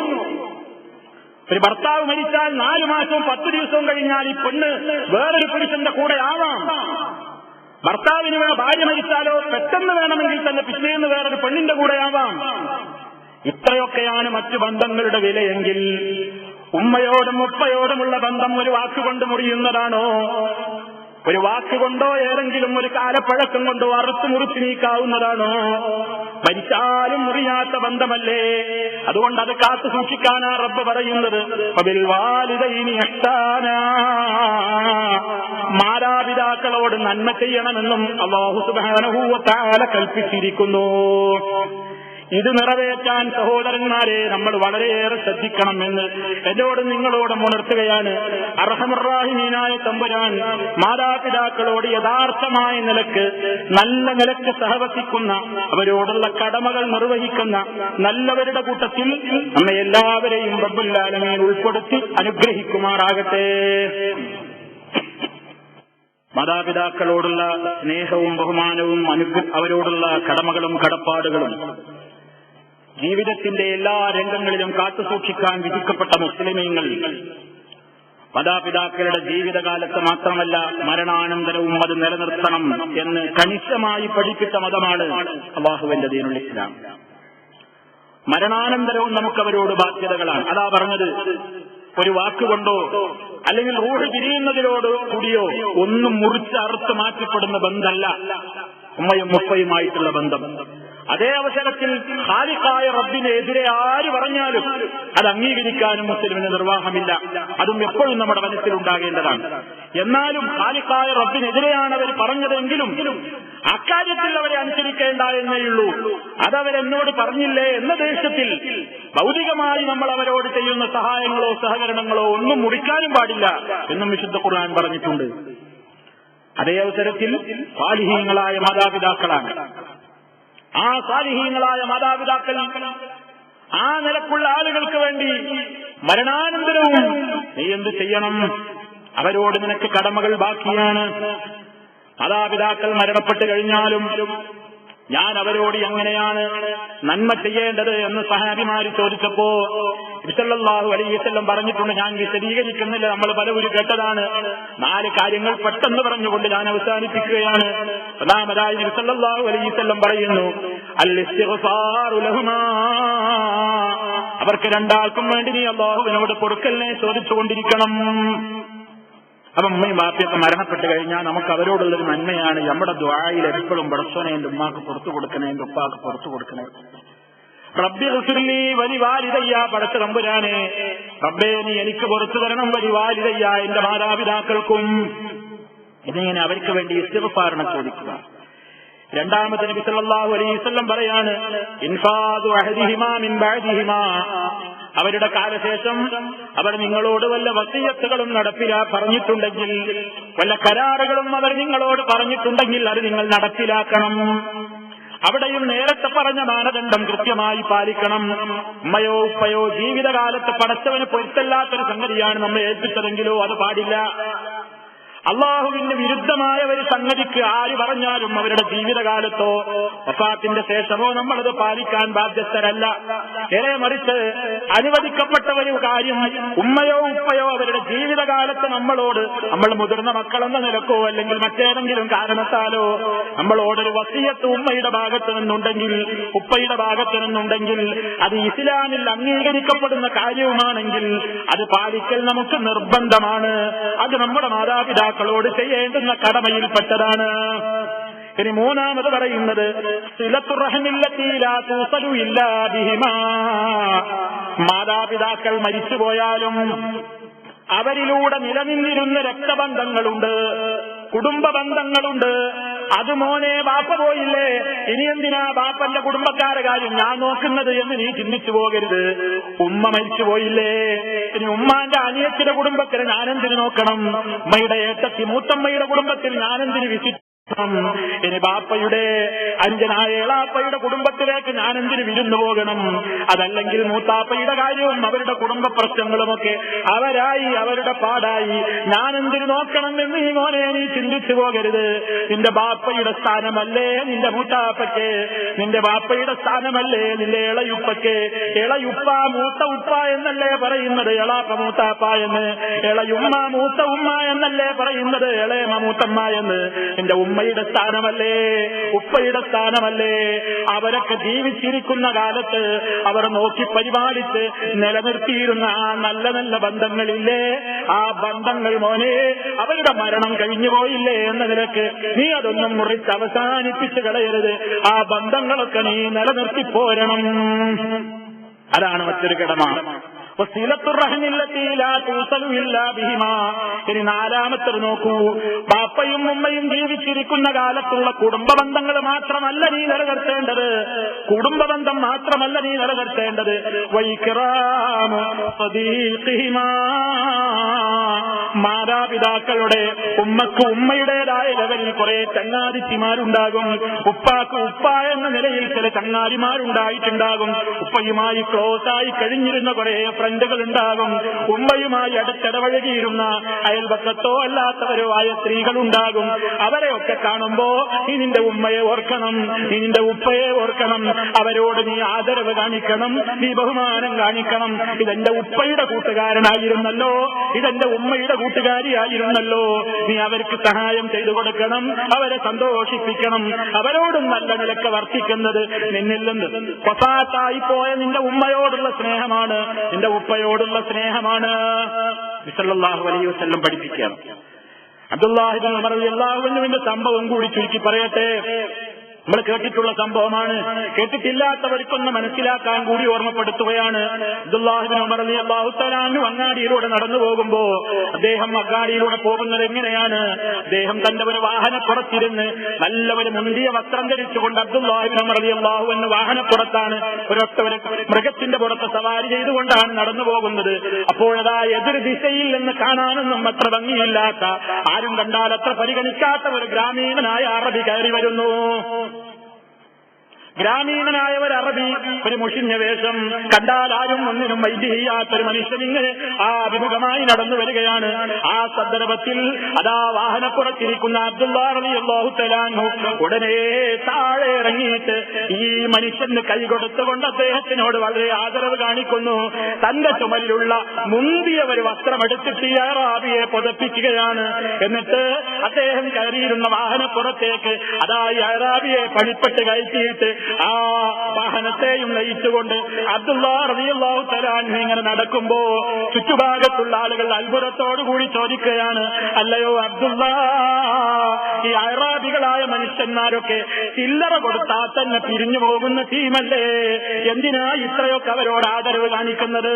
ഒരു ഭർത്താവ് മരിച്ചാൽ 4 മാസവും 10 ദിവസവും കഴിഞ്ഞാൽ ഈ പെണ്ണ് വേറൊരു പുരുഷന്റെ കൂടെ ആവാം. ഭർത്താവിന് ഭാര്യ മരിച്ചാലോ പെട്ടെന്ന് വേണമെങ്കിൽ തന്നെ പിറ്റേന്ന് വേറൊരു പെണ്ണിന്റെ കൂടെ ആവാം. ഇത്രയൊക്കെയാണ് മറ്റു ബന്ധങ്ങളുടെ വിലയെങ്കിൽ ഉമ്മയോടും ഉപ്പയോടുമുള്ള ബന്ധം ഒരു വാക്കുകൊണ്ട് മുറിയുന്നതാണോ? ഒരു വാക്കുകൊണ്ടോ ഏതെങ്കിലും ഒരു കാലപ്പഴക്കം കൊണ്ടോ അറുത്തു മുറിച്ചു നീക്കാവുന്നതാണോ? മരിച്ചാലും മുറിയാത്ത ബന്ധമല്ലേ? അതുകൊണ്ട് അത് കാത്തു സൂക്ഷിക്കാനാ റബ്ബ് പറയുന്നത്. മാതാപിതാക്കളോട് നന്മ ചെയ്യണമെന്നും അല്ലാഹു സുബ്ഹാനഹു വ തആല കൽപ്പിച്ചിരിക്കുന്നു. ഇത് നിറവേറ്റാൻ സഹോദരന്മാരെ നമ്മൾ വളരെയേറെ ശ്രദ്ധിക്കണമെന്ന് എന്നോടും നിങ്ങളോടും ഉണർത്തുകയാണ്. അർഹമുർ-റഹീമീനായ തമ്പുരാൻ മാതാപിതാക്കളോട് യഥാർത്ഥമായ നിലക്ക് നല്ല നിലക്ക് സഹവസിക്കുന്ന അവരോടുള്ള കടമകൾ നിർവഹിക്കുന്ന നല്ലവരുടെ കൂട്ടത്തിൽ നമ്മെ എല്ലാവരെയും റബ്ബുൽ ആലമീൻ ഉൾപ്പെടുത്തി അനുഗ്രഹിക്കുമാറാകട്ടെ. മാതാപിതാക്കളോടുള്ള സ്നേഹവും ബഹുമാനവും അവരോടുള്ള കടമകളും കടപ്പാടുകളും ജീവിതത്തിന്റെ എല്ലാ രംഗങ്ങളിലും കാത്തുസൂക്ഷിക്കാൻ വിധിക്കപ്പെട്ട മുസ്ലിമീങ്ങൾ മാതാപിതാക്കളുടെ ജീവിതകാലത്ത് മാത്രമല്ല മരണാനന്തരവും അത് നിലനിർത്തണം എന്ന് കണിശമായി പഠിപ്പിച്ച മതമാണ് അല്ലാഹുവിന്റെ ദീനുൽ ഇസ്ലാം. മരണാനന്തരവും നമുക്കവരോട് ബാധ്യതകളാണ്. അതാ പറഞ്ഞത്, ഒരു വാക്കുകൊണ്ടോ അല്ലെങ്കിൽ റൂഹ് പിരിയുന്നതിനോട് കൂടിയോ ഒന്നും മുറിച്ചറുത്ത് മാറ്റപ്പെടുന്ന ബന്ധമല്ല ഉമ്മയും ഉപ്പയുമായിട്ടുള്ള ബന്ധം. അതേ അവസരത്തിൽ ഖാലിഖായ റബ്ബിനെതിരെ ആര് പറഞ്ഞാലും അത് അംഗീകരിക്കാനും മുസ്ലിമിന് നിർവാഹമില്ല. അതും എപ്പോഴും നമ്മുടെ മനസ്സിലുണ്ടാകേണ്ടതാണ്. എന്നാലും ഖാലിഖായ റബ്ബിനെതിരെയാണ് അവർ പറഞ്ഞതെങ്കിലും അക്കാര്യത്തിൽ അവരെ അനുസരിക്കേണ്ട എന്നേയുള്ളൂ. അതവരെന്നോട് പറഞ്ഞില്ലേ എന്ന ദേശത്തിൽ ഭൗതികമായി നമ്മൾ അവരോട് ചെയ്യുന്ന സഹായങ്ങളോ സഹകരണങ്ങളോ ഒന്നും മുറിക്കാനും പാടില്ല എന്നും വിശുദ്ധ ഖുർആൻ പറഞ്ഞിട്ടുണ്ട്. അതേ അവസരത്തിൽ സാലിഹീങ്ങളായ മാതാപിതാക്കളാണ്. ആ സാലിഹീങ്ങളായ മാതാപിതാക്കൾ ആ നിലക്കുള്ള ആളുകൾക്ക് വേണ്ടി മരണാനന്തരവും നീ എന്ത് ചെയ്യണം? അവരോട് നിനക്ക് കടമകൾ ബാക്കിയാണ്. മാതാപിതാക്കൾ മരണപ്പെട്ടു കഴിഞ്ഞാലും ഞാൻ അവരോട് എങ്ങനെയാണ് നന്മ ചെയ്യേണ്ടത് എന്ന് സഹാബിമാര് ചോദിച്ചപ്പോ നബി സല്ലല്ലാഹു അലൈഹി വസല്ലം പറഞ്ഞിട്ടുണ്ട്. ഞാൻ വിശദീകരിക്കുന്നില്ല, നമ്മൾ പലവരും കേട്ടതാണ്. 4 കാര്യങ്ങൾ പെട്ടെന്ന് പറഞ്ഞുകൊണ്ട് ഞാൻ അവസാനിപ്പിക്കുകയാണ്. ഒന്നാമതായി നബി സല്ലല്ലാഹു അലൈഹി വസല്ലം പറയുന്നു, അൽ ഇസ്തിഗ്ഫാറു ലഹുമാ, അവർക്ക് രണ്ടാൾക്കും വേണ്ടി നീ അല്ലാഹുവിനോട് പൊറുക്കലിനെ ചോദിച്ചുകൊണ്ടിരിക്കണം. അപ്പം ഉമ്മയും ബാപ്പയൊക്കെ മരണപ്പെട്ട് കഴിഞ്ഞാൽ നമുക്ക് അവരോടുള്ളൊരു നന്മയാണ് നമ്മുടെ ദുആയിൽ എപ്പോഴും പടച്ചോനെ എന്റെ ഉമ്മാക്ക് പുറത്തു കൊടുക്കണേ, എന്റെ ഉപ്പാക്ക് പുറത്തു കൊടുക്കണേ. റബ്ബി ഗ്ഫിർലി വലിവാലിദയ്യ, പടച്ച തമ്പുരാനെ റബ്ബേ നീ എനിക്ക് പുറത്തു തരണം, വലിവാലിദയ്യ എന്റെ മാതാപിതാക്കൾക്കും. എന്നിങ്ങനെ അവർക്ക് വേണ്ടി ഇസ്തിഗ്ഫാറിനെ ചോദിക്കുക. രണ്ടാമത്തെ നബി സല്ലല്ലാഹു അലൈഹി വസല്ലം പറയാണ്, ഇൻഫാദു അഹദിഹിമാ മിൻ ബഅദിഹിമാ, അവരുടെ കാലശേഷം അവർ നിങ്ങളോട് വല്ല വസിയത്തുകളും പറഞ്ഞിട്ടുണ്ടെങ്കിൽ, വല്ല കരാറുകളും അവർ നിങ്ങളോട് പറഞ്ഞിട്ടുണ്ടെങ്കിൽ അത് നിങ്ങൾ നടപ്പിലാക്കണം. അവിടെയും നേരത്തെ പറഞ്ഞ മാനദണ്ഡം കൃത്യമായി പാലിക്കണം. ഉമ്മയോ ഉപ്പയോ ജീവിതകാലത്ത് പടച്ചവന് പൊരുത്തല്ലാത്തൊരു സംഗതിയാണ് നമ്മെ ഏൽപ്പിച്ചതെങ്കിലോ അത് പാടില്ല. അള്ളാഹുവിന് വിരുദ്ധമായ ഒരു സംഗതിക്ക് ആര് പറഞ്ഞാലും അവരുടെ ജീവിതകാലത്തോ വഫാത്തിന്റെ ശേഷമോ നമ്മളത് പാലിക്കാൻ ബാധ്യസ്ഥരല്ല. മറിച്ച് അനുവദിക്കപ്പെട്ട ഒരു കാര്യം ഉമ്മയോ ഉപ്പയോ അവരുടെ ജീവിതകാലത്ത് നമ്മൾ മുതിർന്ന മക്കളെന്ന നിലക്കോ അല്ലെങ്കിൽ മറ്റേതെങ്കിലും കാരണത്താലോ നമ്മളോടൊരു വസിയത്ത് ഉമ്മയുടെ ഭാഗത്ത് നിന്നുണ്ടെങ്കിൽ ഉപ്പയുടെ ഭാഗത്ത് നിന്നുണ്ടെങ്കിൽ അത് ഇസ്ലാമിൽ അംഗീകരിക്കപ്പെടുന്ന കാര്യവുമാണെങ്കിൽ അത് പാലിക്കൽ നമുക്ക് നിർബന്ധമാണ്. അത് നമ്മുടെ മാതാപിതാക്കളോട് ചെയ്യേണ്ടുന്ന കടമയിൽപ്പെട്ടതാണ്. ഇനി മൂന്നാമത് പറയുന്നത് മാതാപിതാക്കൾ മരിച്ചുപോയാലും അവരിലൂടെ നിലനിന്നിരുന്ന രക്തബന്ധങ്ങളുണ്ട്, കുടുംബ ബന്ധങ്ങളുണ്ട്. അത് മോനെ ബാപ്പ പോയില്ലേ, ഇനി എന്തിനാ ബാപ്പന്റെ കുടുംബക്കാരെ കാര്യം ഞാൻ നോക്കുന്നത് എന്ന് നീ ചിന്തിച്ചു പോകരുത്. ഉമ്മ മരിച്ചു പോയില്ലേ, ഇനി ഉമ്മാന്റെ അനിയത്തിന്റെ കുടുംബത്തിൽ ഞാനെന്തിനു നോക്കണം, ഉമ്മയുടെ ഏട്ടത്തി മൂത്തമ്മയുടെ കുടുംബത്തിൽ ഞാനെന്തിനു വിസിറ്റ്, ഇനി ബാപ്പയുടെ അഞ്ചനായ ഏളാപ്പയുടെ കുടുംബത്തിലേക്ക് ഞാനെന്തിന് വിരുന്നു പോകണം. അതല്ലെങ്കിൽ മൂത്താപ്പയുടെ കാര്യവും അവരുടെ കുടുംബ പ്രശ്നങ്ങളുമൊക്കെ അവരുടെ പാടായി ഞാനെന്തിനു നോക്കണം എന്ന് ഈ മോനെ നീ ചിന്തിച്ചു പോകരുത്. നിന്റെ ബാപ്പയുടെ സ്ഥാനമല്ലേ നിന്റെ മൂത്താപ്പയ്ക്ക്, നിന്റെ ബാപ്പയുടെ സ്ഥാനമല്ലേ നിന്റെ ഇളയുപ്പയ്ക്ക്. ഇളയുപ്പ മൂത്ത ഉപ്പ എന്നല്ലേ പറയുന്നത് എളാപ്പ മൂത്താപ്പ എന്ന്, ഇളയുമ്മ മൂത്ത ഉമ്മ എന്നല്ലേ പറയുന്നത് ഇളയമ്മ മൂത്തമ്മ എന്ന്. നിന്റെ ഉമ്മയുടെ സ്ഥാനമല്ലേ ഉപ്പയുടെ സ്ഥാനമല്ലേ. അവരൊക്കെ ജീവിച്ചിരിക്കുന്ന കാലത്ത് അവർ നോക്കി പരിപാലിച്ച് നിലനിർത്തിയിരുന്ന ആ നല്ല നല്ല ബന്ധങ്ങളില്ലേ, ആ ബന്ധങ്ങൾ മോനെ അവരുടെ മരണം കഴിഞ്ഞുപോയില്ലേ എന്ന നിലക്ക് നീ അതൊന്നും മുറിച്ച് അവസാനിപ്പിച്ച് കളയരുത്. ആ ബന്ധങ്ങളൊക്കെ നീ നിലനിർത്തി പോരണം. അതാണ് മറ്റൊരു കടമ. ഇനി നാലാമത്തെ നോക്കൂ, ബാപ്പയും ഉമ്മയും ജീവിച്ചിരിക്കുന്ന കാലത്തുള്ള കുടുംബ ബന്ധങ്ങൾ മാത്രമല്ല നീ നിലനിർത്തേണ്ടത്, കുടുംബബന്ധം മാത്രമല്ല നീ നിലനിർത്തേണ്ടത്, മാതാപിതാക്കളുടെ ഉമ്മക്ക് ഉമ്മയുടേതായ ലെവലിൽ കുറെ ചങ്ങാതിച്ചിമാരുണ്ടാകും, ഉപ്പാക്ക് ഉപ്പ എന്ന നിലയിൽ ചില ചങ്ങാതിമാരുണ്ടായിട്ടുണ്ടാകും, ഉപ്പയുമായി ക്ലോസായി കഴിഞ്ഞിരുന്ന കുറെ ഫ്രണ്ടുകൾ ഉണ്ടാകും, ഉമ്മയുമായി അടുത്തിടപഴകിയിരുന്ന അയൽപക്കത്തോ അല്ലാത്തവരോ ആയ സ്ത്രീകളുണ്ടാകും. അവരെയൊക്കെ കാണുമ്പോ നീ നിന്റെ ഉമ്മയെ ഓർക്കണം, നീ നിന്റെ ഉപ്പയെ ഓർക്കണം, അവരോട് നീ ആദരവ് കാണിക്കണം, നീ ബഹുമാനം കാണിക്കണം. ഇതെന്റെ ഉപ്പയുടെ കൂട്ടുകാരനായിരുന്നല്ലോ, ഇതെന്റെ ഉമ്മയുടെ കൂട്ടുകാരിയായിരുന്നല്ലോ, നീ അവർക്ക് സഹായം ചെയ്തു കൊടുക്കണം, അവരെ സന്തോഷിപ്പിക്കണം, അവരോടും നല്ല നിലക്ക് വർത്തിക്കുന്നത് നിന്നിൽ നിന്ന് വഫാത്തായി പോയ നിന്റെ ഉമ്മയോടുള്ള സ്നേഹമാണ്, നിന്റെ ഉപ്പയോടുള്ള സ്നേഹമാണ്. സല്ലല്ലാഹു അലൈഹി വസല്ലം പഠിപ്പിക്കുകയാണ്. അബ്ദുല്ലാഹി ഇബ്നു ഉമർ റളിയല്ലാഹു അൻഹുവിന്റെ സംഭവം കൂടി ചുരുക്കി പറയട്ടെ. നമ്മൾ കേട്ടിട്ടുള്ള സംഭവമാണ്, കേട്ടിട്ടില്ലാത്തവർക്കൊന്ന് മനസ്സിലാക്കാൻ കൂടി ഓർമ്മപ്പെടുത്തുകയാണ്. അബ്ദുല്ലാഹി ഇബ്നു ഉമർ റളിയല്ലാഹു തആല അൻഹു അങ്ങാടിയിലൂടെ നടന്നു പോകുമ്പോ അദ്ദേഹം അങ്ങാടിയിലൂടെ പോകുന്നത് എങ്ങനെയാണ്? അദ്ദേഹം തന്റെ ഒരു വാഹനപ്പുറത്തിരുന്ന് നല്ല ഒരു മുന്തിയ വസ്ത്രം ധരിച്ചുകൊണ്ട് അബ്ദുല്ലാഹി ഇബ്നു ഉമർ റളിയല്ലാഹു അൻഹു വാഹനപ്പുറത്താണ്, ഒരു മൃഗത്തിന്റെ പുറത്ത് സവാരി ചെയ്തുകൊണ്ടാണ് നടന്നു പോകുന്നത്. അപ്പോഴതാ എതിർ ദിശയിൽ നിന്ന് കാണാനൊന്നും അത്ര ഭംഗിയില്ലാത്ത, ആരും കണ്ടാൽ അത്ര പരിഗണിക്കാത്ത ഒരു ഗ്രാമീണനായ അറബി കയറി വരുന്നു. ഗ്രാമീണനായ ഒരു അറബി, ഒരു മുഷിഞ്ഞ വേഷം, കണ്ടാൽ ആരും ഒന്നിനും വൈദ്യയാത്തൊരു മനുഷ്യനിങ്ങനെ ആ അഭിമുഖമായി നടന്നു വരികയാണ്. ആ സന്ദർഭത്തിൽ അതാ വാഹനപ്പുറത്തിരിക്കുന്ന അബ്ദുല്ലാഹി റളിയല്ലാഹു തആല അൻഹു ഉടനെ താഴെ ഇറങ്ങിയിട്ട് ഈ മനുഷ്യന് കൈ കൊടുത്തുകൊണ്ട് അദ്ദേഹത്തിനോട് വളരെ ആദരവ് കാണിക്കുന്നു. തന്റെ ചുമലിലുള്ള മുന്തിയ ഒരു വസ്ത്രമെടുത്തിട്ട് ഈ അറാബിയെ പുതപ്പിക്കുകയാണ്. എന്നിട്ട് അദ്ദേഹം കയറിയിരുന്ന വാഹനപ്പുറത്തേക്ക് അതാ ഈ അറാബിയെ പണിപ്പെട്ട് കയറ്റിയിട്ട് ആ വാഹനത്തെയും നയിച്ചുകൊണ്ട് അബ്ദുല്ലാഹി റളിയല്ലാഹു തആല അൻഹു ഇങ്ങനെ നടക്കുമ്പോ ചുറ്റുഭാഗത്തുള്ള ആളുകൾ അത്ഭുതത്തോടുകൂടി ചോദിക്കുകയാണ്, അല്ലയോ അബ്ദുല്ലാ, ഈ അറാബികളായ മനുഷ്യന്മാരൊക്കെ ചില്ലറ കൊടുത്താൽ തന്നെ പിരിഞ്ഞു പോകുന്ന ടീമല്ലേ, എന്തിനാ ഇത്രയൊക്കെ അവരോട് ആദരവ് കാണിക്കുന്നത്?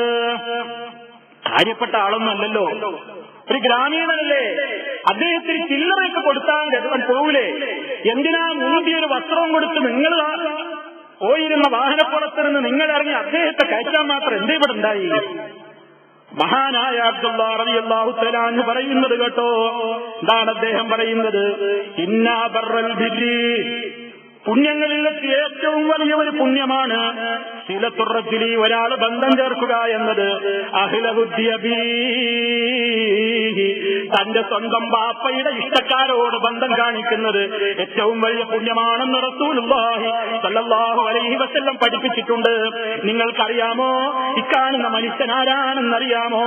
കാര്യപ്പെട്ട ആളൊന്നുമല്ലല്ലോ, ഒരു ഗ്രാമീണനല്ലേ, അദ്ദേഹത്തിന് ചില്ലറയൊക്കെ കൊടുത്താൽ അവൻ പോകൂലേ? എന്തിനാ മുന്തിയൊരു വസ്ത്രവും കൊടുത്ത് നിങ്ങൾ പോയിരുന്ന വാഹനപ്പുറത്ത് നിന്ന് നിങ്ങൾ ഇറങ്ങി അദ്ദേഹത്തെ കയറ്റാൻ മാത്രം എന്തേ ഇവിടെ ഉണ്ടായി? മഹാനായ അബ്ദുല്ലാഹി റളിയല്ലാഹു തആല അൻഹു പറയുന്നത് കേട്ടോ. എന്താണ് അദ്ദേഹം പറയുന്നത്? ഇന്നാ ബർറൽ ബിരി, പുണ്യങ്ങളിൽ വെച്ച് ഏറ്റവും വലിയ ഒരു പുണ്യമാണ് സിലത്തുർ റജുലി, ഒരാൾ ബന്ധം ചേർക്കുക എന്നത്. തന്റെ സ്വന്തം ബാപ്പയുടെ ഇഷ്ടക്കാരോട് ബന്ധം കാണിക്കുന്നത് ഏറ്റവും വലിയ പുണ്യമാണെന്ന് റസൂലുള്ളാഹി സ്വല്ലല്ലാഹു അലൈഹി വസല്ലം പഠിപ്പിച്ചിട്ടുണ്ട്. നിങ്ങൾക്കറിയാമോ ഇക്കാണുന്ന മനുഷ്യൻ ആരാണെന്നറിയാമോ?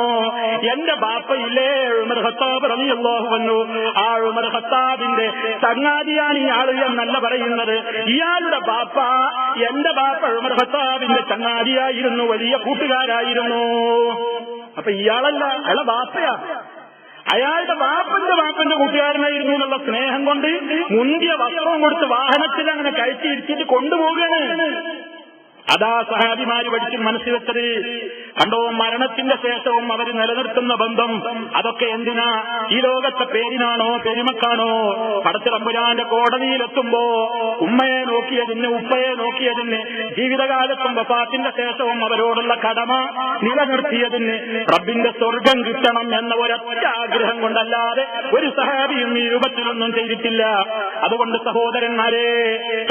എന്റെ ബാപ്പയില്ലേ ഉമർ ഖത്താബ് റളിയല്ലാഹു അൻഹു, ആ ഉമർ ഖത്താബിന്റെ ചങ്ങാതിയാണ് ഇയാൾ എന്നല്ല പറയുന്നത്. ഇയാളുടെ ബാപ്പ, എന്റെ ബാപ്പ ഉമർ ഖത്താബിന്റെ ചങ്ങാതിയായിരുന്നു, വലിയ കൂട്ടുകാരായിരുന്നു. അപ്പൊ ഇയാളല്ല, അയാളെ ബാപ്പയാ. അയാളുടെ ബാപ്പന്റെ കൂട്ടുകാരനായിരുന്നു എന്നുള്ള സ്നേഹം കൊണ്ട് മുന്തിയ വസ്ത്രവും കൊടുത്ത് വാഹനത്തിൽ അങ്ങനെ കയറ്റിയിരുത്തിയിട്ട് കൊണ്ടുപോവുകയാണ്. അതാ സഹാബിമാര് പഠിച്ചു മനസ്സിൽ വെച്ചത്. കണ്ടോ, മരണത്തിന്റെ ശേഷവും അവർ നിലനിർത്തുന്ന ബന്ധം. അതൊക്കെ എന്തിനാ? ഈ ലോകത്തെ പേരിനാണോ, പെരുമക്കാണോ? പടച്ചതമ്പുരാന്റെ കോടതിയിലെത്തുമ്പോ ഉമ്മയെ നോക്കിയതിന്, ഉപ്പയെ നോക്കിയതിന്, ജീവിതകാലത്തും വഫാത്തിന്റെ ശേഷവും അവരോടുള്ള കടമ നിലനിർത്തിയതിന് റബ്ബിന്റെ സ്വർഗം കിട്ടണം എന്ന ഒരൊറ്റ ആഗ്രഹം കൊണ്ടല്ലാതെ ഒരു സഹാബിയും ഈ രൂപത്തിലൊന്നും ചെയ്തിട്ടില്ല. അതുകൊണ്ട് സഹോദരന്മാരെ,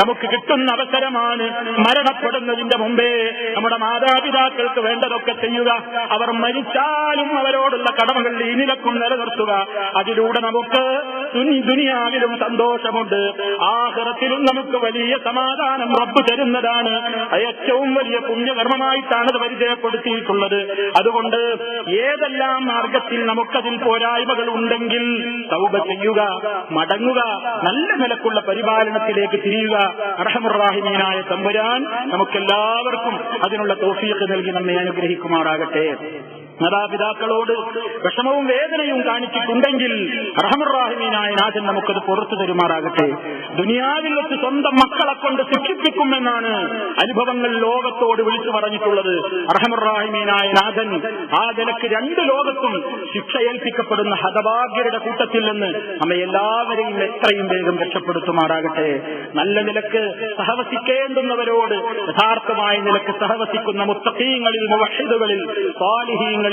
നമുക്ക് കിട്ടുന്ന അവസരമാണ്. മരണപ്പെടുന്നതിന് മുമ്പേ നമ്മുടെ മാതാപിതാക്കൾക്ക് വേണ്ടതൊക്കെ ചെയ്യുക. അവർ മരിച്ചാലും അവരോടുള്ള കടമകൾ ഈ നിലക്കും നിലനിർത്തുക. അതിലൂടെ നമുക്ക് ദുനിയാവിലും സന്തോഷമുണ്ട്, ആഖിറത്തിലും നമുക്ക് വലിയ സമാധാനം റബ്ബ് തരുന്നതാണ്. ഏറ്റവും വലിയ പുണ്യകർമ്മമായിട്ടാണ് അത് പരിചയപ്പെടുത്തിയിട്ടുള്ളത്. അതുകൊണ്ട് ഏതെല്ലാം മാർഗത്തിൽ നമുക്കതിൽ പോരായ്മകൾ ഉണ്ടെങ്കിൽ തൗബ ചെയ്യുക, മടങ്ങുക, നല്ല നിലക്കുള്ള പരിപാലനത്തിലേക്ക് തിരിയുക. അർഹമുർ റഹീമീനായ തമ്പുരാൻ നമുക്കെല്ലാവർക്കും അതിനുള്ള തൗഫീഖ് നൽകി നമ്മെ അനുഗ്രഹിക്കുമാറാകട്ടെ. മാതാപിതാക്കളോട് വിഷമവും വേദനയും കാണിച്ചിട്ടുണ്ടെങ്കിൽ അർഹമുർ റഹീമീനായ നാഥൻ നമുക്കത് പുറത്തു തരുമാറാകട്ടെ. ദുനിയാവിൽ വെച്ച് സ്വന്തം മക്കളെ കൊണ്ട് ശിക്ഷിപ്പിക്കുമെന്നാണ് അനുഭവങ്ങൾ ലോകത്തോട് വിളിച്ചു പറഞ്ഞിട്ടുള്ളത്. അർഹമുർ റഹീമീനായ നാഥൻ ആ നിലക്ക് രണ്ട് ലോകത്തും ശിക്ഷ ഏൽപ്പിക്കപ്പെടുന്ന ഹതഭാഗ്യരുടെ കൂട്ടത്തിൽ നിന്ന് നമ്മെ എല്ലാവരെയും എത്രയും വേഗം രക്ഷപ്പെടുത്തുമാറാകട്ടെ. നല്ല നിലക്ക് സഹവസിക്കേണ്ടുന്നവരോട് യഥാർത്ഥമായ നിലക്ക് സഹവസിക്കുന്ന മുത്തഖീങ്ങളിൽ, മുവഹ്ഹിദുകളിൽ, സ്വാലിഹീങ്ങളിൽ,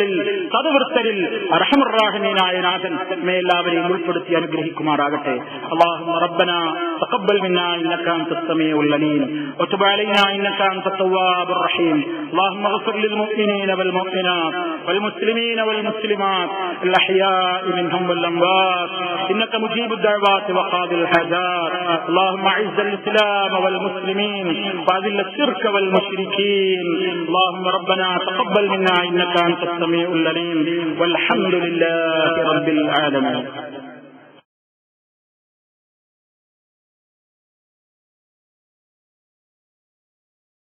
സദ്വൃത്തരിൽ അർഹമുർ റഹീമീനായ നാഥൻ നമ്മെ എല്ലാവരെയും ഉൾപ്പെടുത്തി അനുഗ്രഹിക്കുമാറാകട്ടെ. അല്ലാഹുമ്മ റബ്ബനാ തഖബ്ബൽ മിന്നാ ഇന്നക അൻതസ് സമീഉൽ അലീം വതുബ് അലൈനാ ഇന്നക അൻതത് തവ്വാബുർ റഹീം. അല്ലാഹുമ്മ ഗ്ഫിർ ലിൽ മുഅ്മിനീന വൽ മുഅ്മിനാത്ത് വൽ മുസ്ലിമീന വൽ മുസ്ലിമാത്ത് അൽ അഹ്യാഇ മിൻഹും വൽ അംവാത് ഇന്നക മുജീബുദ് ദഅവാതി വഖാദിൽ ഹജാത്. അല്ലാഹുമ്മ അഇസ്സൽ ഇസ്ലാമ വൽ മുസ്ലിമീൻ വഅദിൽ الشرك والمشركين. اللهم ربنا تقبل منا إنك أنت السميع العليم والحمد لله رب العالمين.